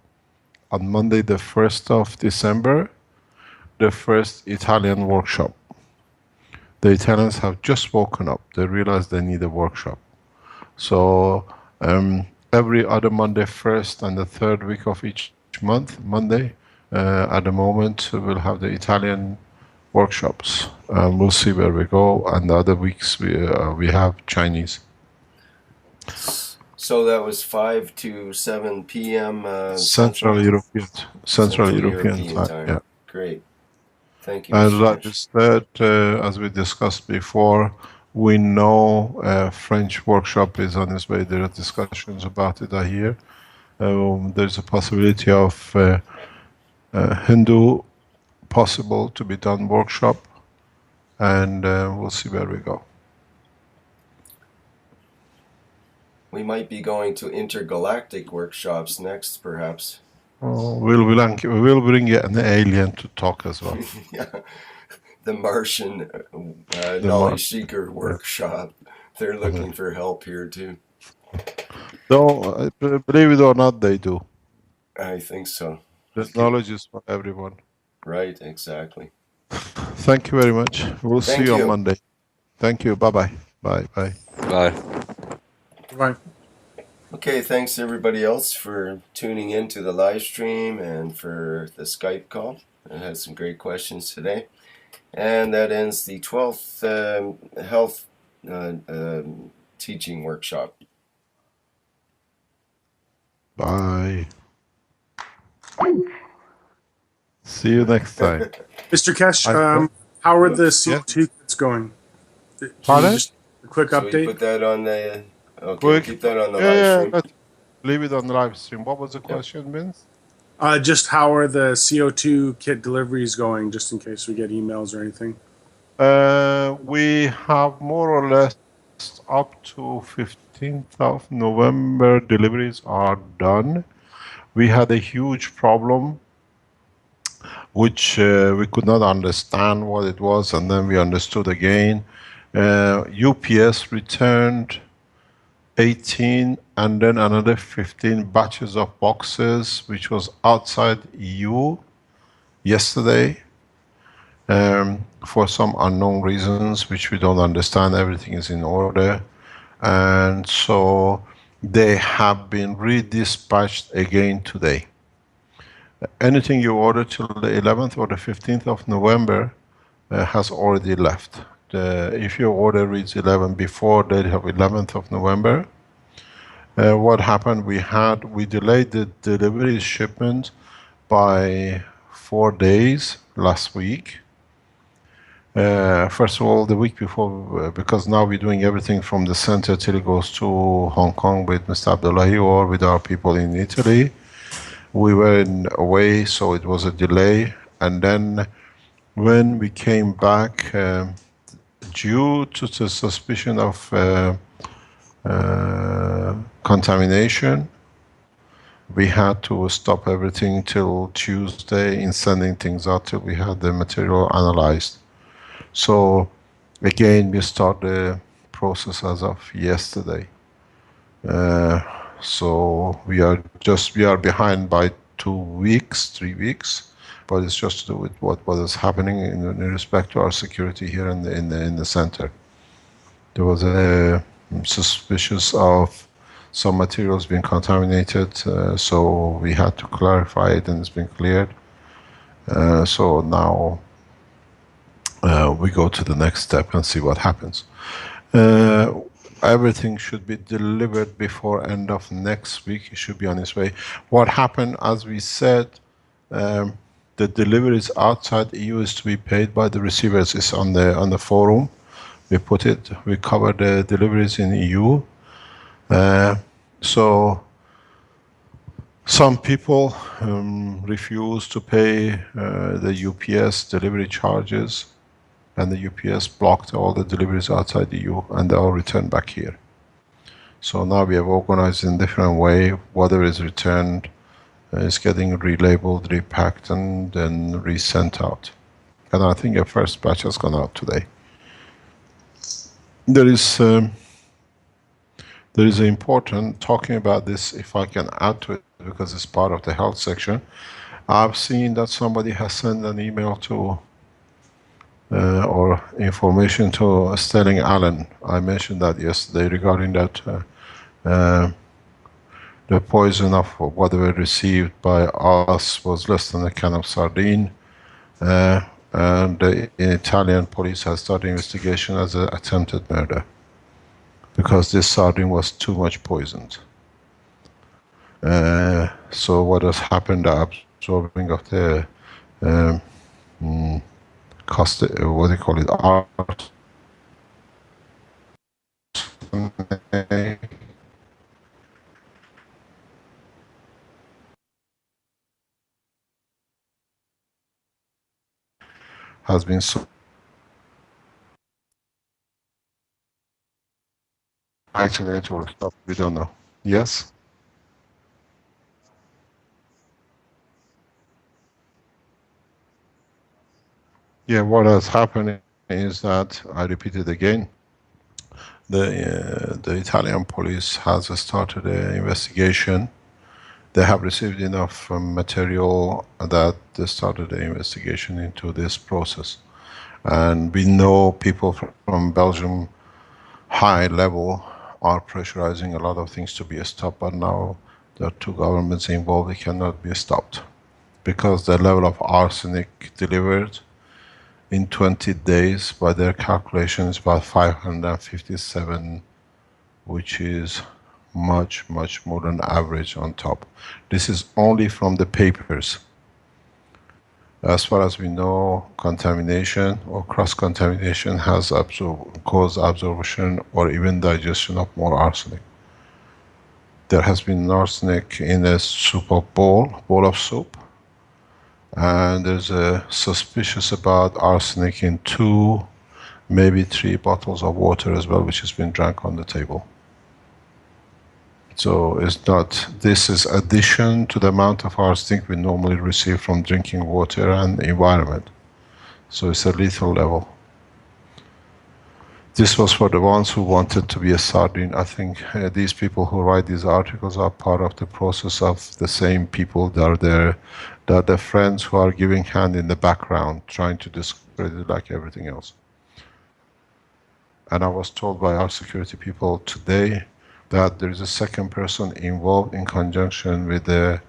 on Monday, the 1st of December, the first Italian workshop. The Italians have just woken up. They realize they need a workshop. So every other Monday, first and the third week of each month, Monday, at the moment, we'll have the Italian workshops. We'll see where we go. And the other weeks, we have Chinese. So that was 5 to 7 p.m. Central European time. Yeah. Great. Thank you. And like I said, as we discussed before, we know French workshop is on its way. There are discussions about it, I hear. There's a possibility of Hindu possible to be done workshop, and we'll see where we go. We might be going to intergalactic workshops next, perhaps. We'll bring an alien to talk as well. Yeah. The Martian knowledge seeker workshop. They're looking for help here too. No, believe it or not, they do. I think so. The knowledge is for everyone. Right, exactly. Thank you very much. We'll see you on Monday. Thank you. Bye-bye. Bye. Bye. Bye. Okay, thanks everybody else for tuning in to the live stream and for the Skype call. I had some great questions today. And that ends the 12th health teaching workshop. Bye. See you next time. Mr. Kesh, I- how are the CO2 kits going? Can you Pardon? just a quick So we update? put that on the. Okay, Quick. keep that on the Yeah, live yeah, stream. let's leave it on the live stream. What was the question, Vince? Just how are the CO2 kit deliveries going, just in case we get emails or anything? We have more or less up to 15th of November deliveries are done. We had a huge problem which we could not understand what it was, and then we understood again. UPS returned 18 and then another 15 batches of boxes which was outside EU yesterday. For some unknown reasons which we don't understand. Everything is in order, and so they have been redispatched again today. Anything you order till the 11th or the 15th of November has already left. If your order reads 11 before the 11th of November, what happened, we delayed the delivery shipment by 4 days last week. First of all, the week before, because now we're doing everything from the center till it goes to Hong Kong with Mr. Abdullahi or with our people in Italy. We were away, so it was a delay. And then when we came back, due to the suspicion of contamination, we had to stop everything till Tuesday in sending things out till we had the material analyzed. So again, we start the process as of yesterday. So we are behind by 2 weeks, 3 weeks, but it's just to do with what is happening in respect to our security here in the center. There was a suspicious of some materials being contaminated, so we had to clarify it, and it's been cleared. So now we go to the next step and see what happens. Everything should be delivered before end of next week. It should be on its way. What happened, as we said, the deliveries outside EU is to be paid by the receivers. It's on the forum. We put it. We cover the deliveries in EU. So some people refuse to pay the UPS delivery charges, and the UPS blocked all the deliveries outside the EU, and they all returned back here. So now we have organized in a different way. Whatever is returned is getting relabeled, repacked, and then resent out. And I think a first batch has gone out today. There is an important, talking about this, if I can add to it, because it's part of the health section. I've seen that somebody has sent an email to or information to Sterling Allen. I mentioned that yesterday regarding that the poison of whatever received by us was less than a can of sardine, and the Italian police has started investigation as an attempted murder because this sardine was too much poisoned. So what has happened, the absorbing of the what do you call it, art has been so actually it will stop. We don't know. Yes. Yeah, what has happened is that, I repeat it again, the Italian police has started an investigation. They have received enough material that they started an investigation into this process. And we know people from Belgium, high level, are pressurizing a lot of things to be stopped, but now there are two governments involved, it cannot be stopped. Because the level of arsenic delivered in 20 days, by their calculations, about 557 which is much more than average on top. This is only from the papers. As far as we know, contamination or cross-contamination has caused absorption or even digestion of more arsenic. There has been arsenic in a bowl of soup, and there's a suspicious about arsenic in 2, maybe 3 bottles of water as well, which has been drank on the table. So it's not, this is addition to the amount of arsenic we normally receive from drinking water and environment. So it's a lethal level. This was for the ones who wanted to be a sardine. I think these people who write these articles are part of the process of the same people that are the friends who are giving hand in the background, trying to discredit like everything else. And I was told by our security people today that there is a second person involved in conjunction with the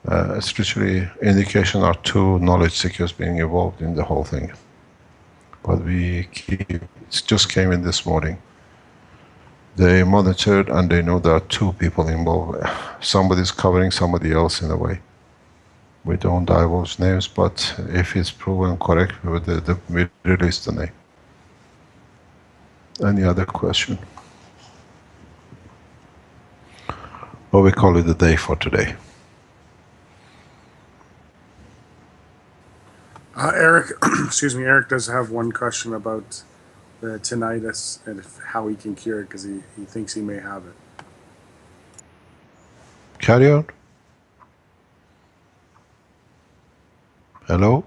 especially indication are 2 knowledge seekers being involved in the whole thing. But it just came in this morning. They monitored and they know there are 2 people involved. Somebody's covering somebody else in a way. We don't divulge names, but if it's proven correct, we release the name. Any other question? Well, we call it a day for today. Eric, excuse me, Eric does have one question about the tinnitus and how he can cure it, because he thinks he may have it. Carry on. Hello?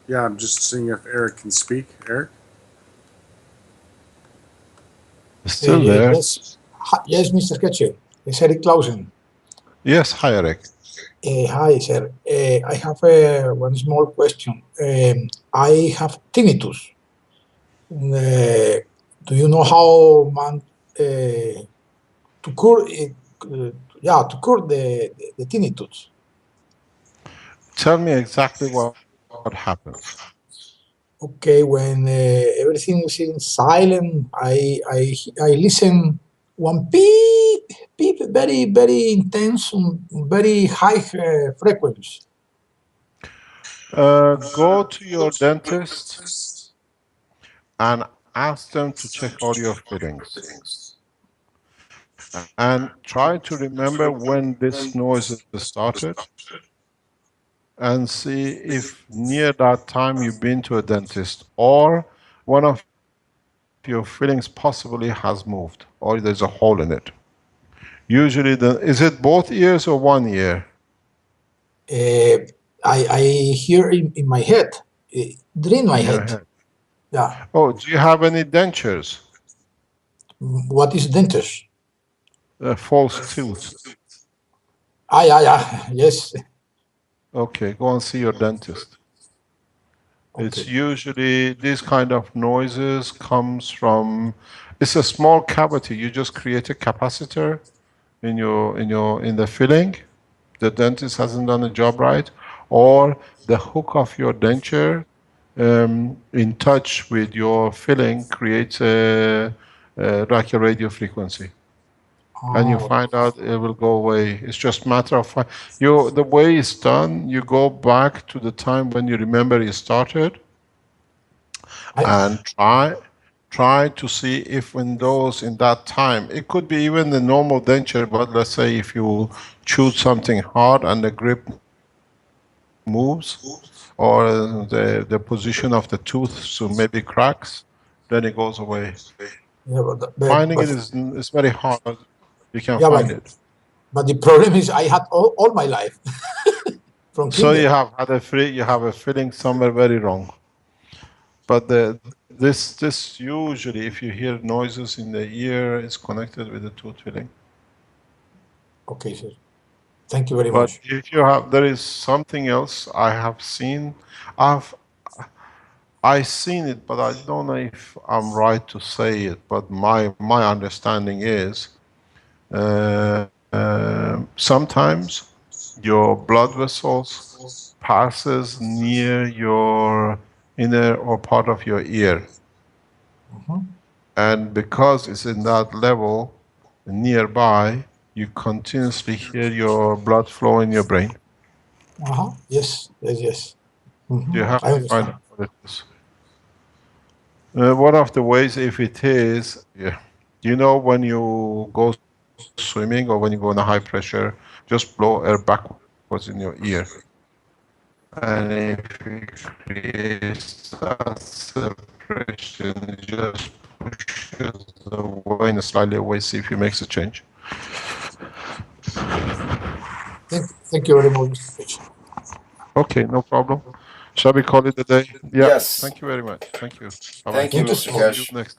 Yeah, I'm just seeing if Eric can speak. Eric? Still there? Yes, yes, Mr. Ketcher. It's Eric Clausen. Yes, hi Eric. Hi, sir. I have one small question. I have tinnitus. Do you know how to cure it? To cure the tinnitus. Tell me exactly what happens. Okay, when everything is in silent, I listen one beep, very intense, very high frequency. Go to your dentist and ask them to check all your fillings. And try to remember when this noise started. And see if near that time you've been to a dentist or one of your fillings possibly has moved or there's a hole in it. Usually, is it both ears or one ear? I hear in my head, in my head. Yeah. Oh, do you have any dentures? What is dentures? False tooth. Yeah, yes. Okay, go and see your dentist. Okay. It's usually these kind of noises comes from, it's a small cavity. You just create a capacitor in the filling. The dentist hasn't done the job right, or the hook of your denture in touch with your filling creates like a radio frequency. And you find out it will go away. It's just matter of the way it's done, you go back to the time when you remember you started and try to see if in that time, it could be even the normal denture, but let's say if you chew something hard and the grip moves, or the position of the tooth, so maybe cracks, then it goes away. Yeah, Finding it is very hard. You can find it. But the problem is I had all my life. From so kinder. you have a filling somewhere very wrong. But this usually, if you hear noises in the ear, is connected with the tooth filling. Okay, sir. Thank you very much. But if you have, there is something else I have seen. I've seen it, but I don't know if I'm right to say it. But my understanding is, sometimes your blood vessels passes near your inner or part of your ear. And because it's in that level, nearby, you continuously hear your blood flow in your brain. Yes. You have I to find understand. out what it is. One of the ways, if it is, you know, when you go swimming or when you go in a high pressure, just blow air backwards in your ear. And if it creates that separation, just push it away and slightly away, see if it makes a change. Thank you very much, Mr. Fish. Okay, no problem. Shall we call it a day? Yeah. Yes. Thank you very much. Thank you. Bye-bye. Thank you, Thank you Mr. so much. See you Kesh. next time.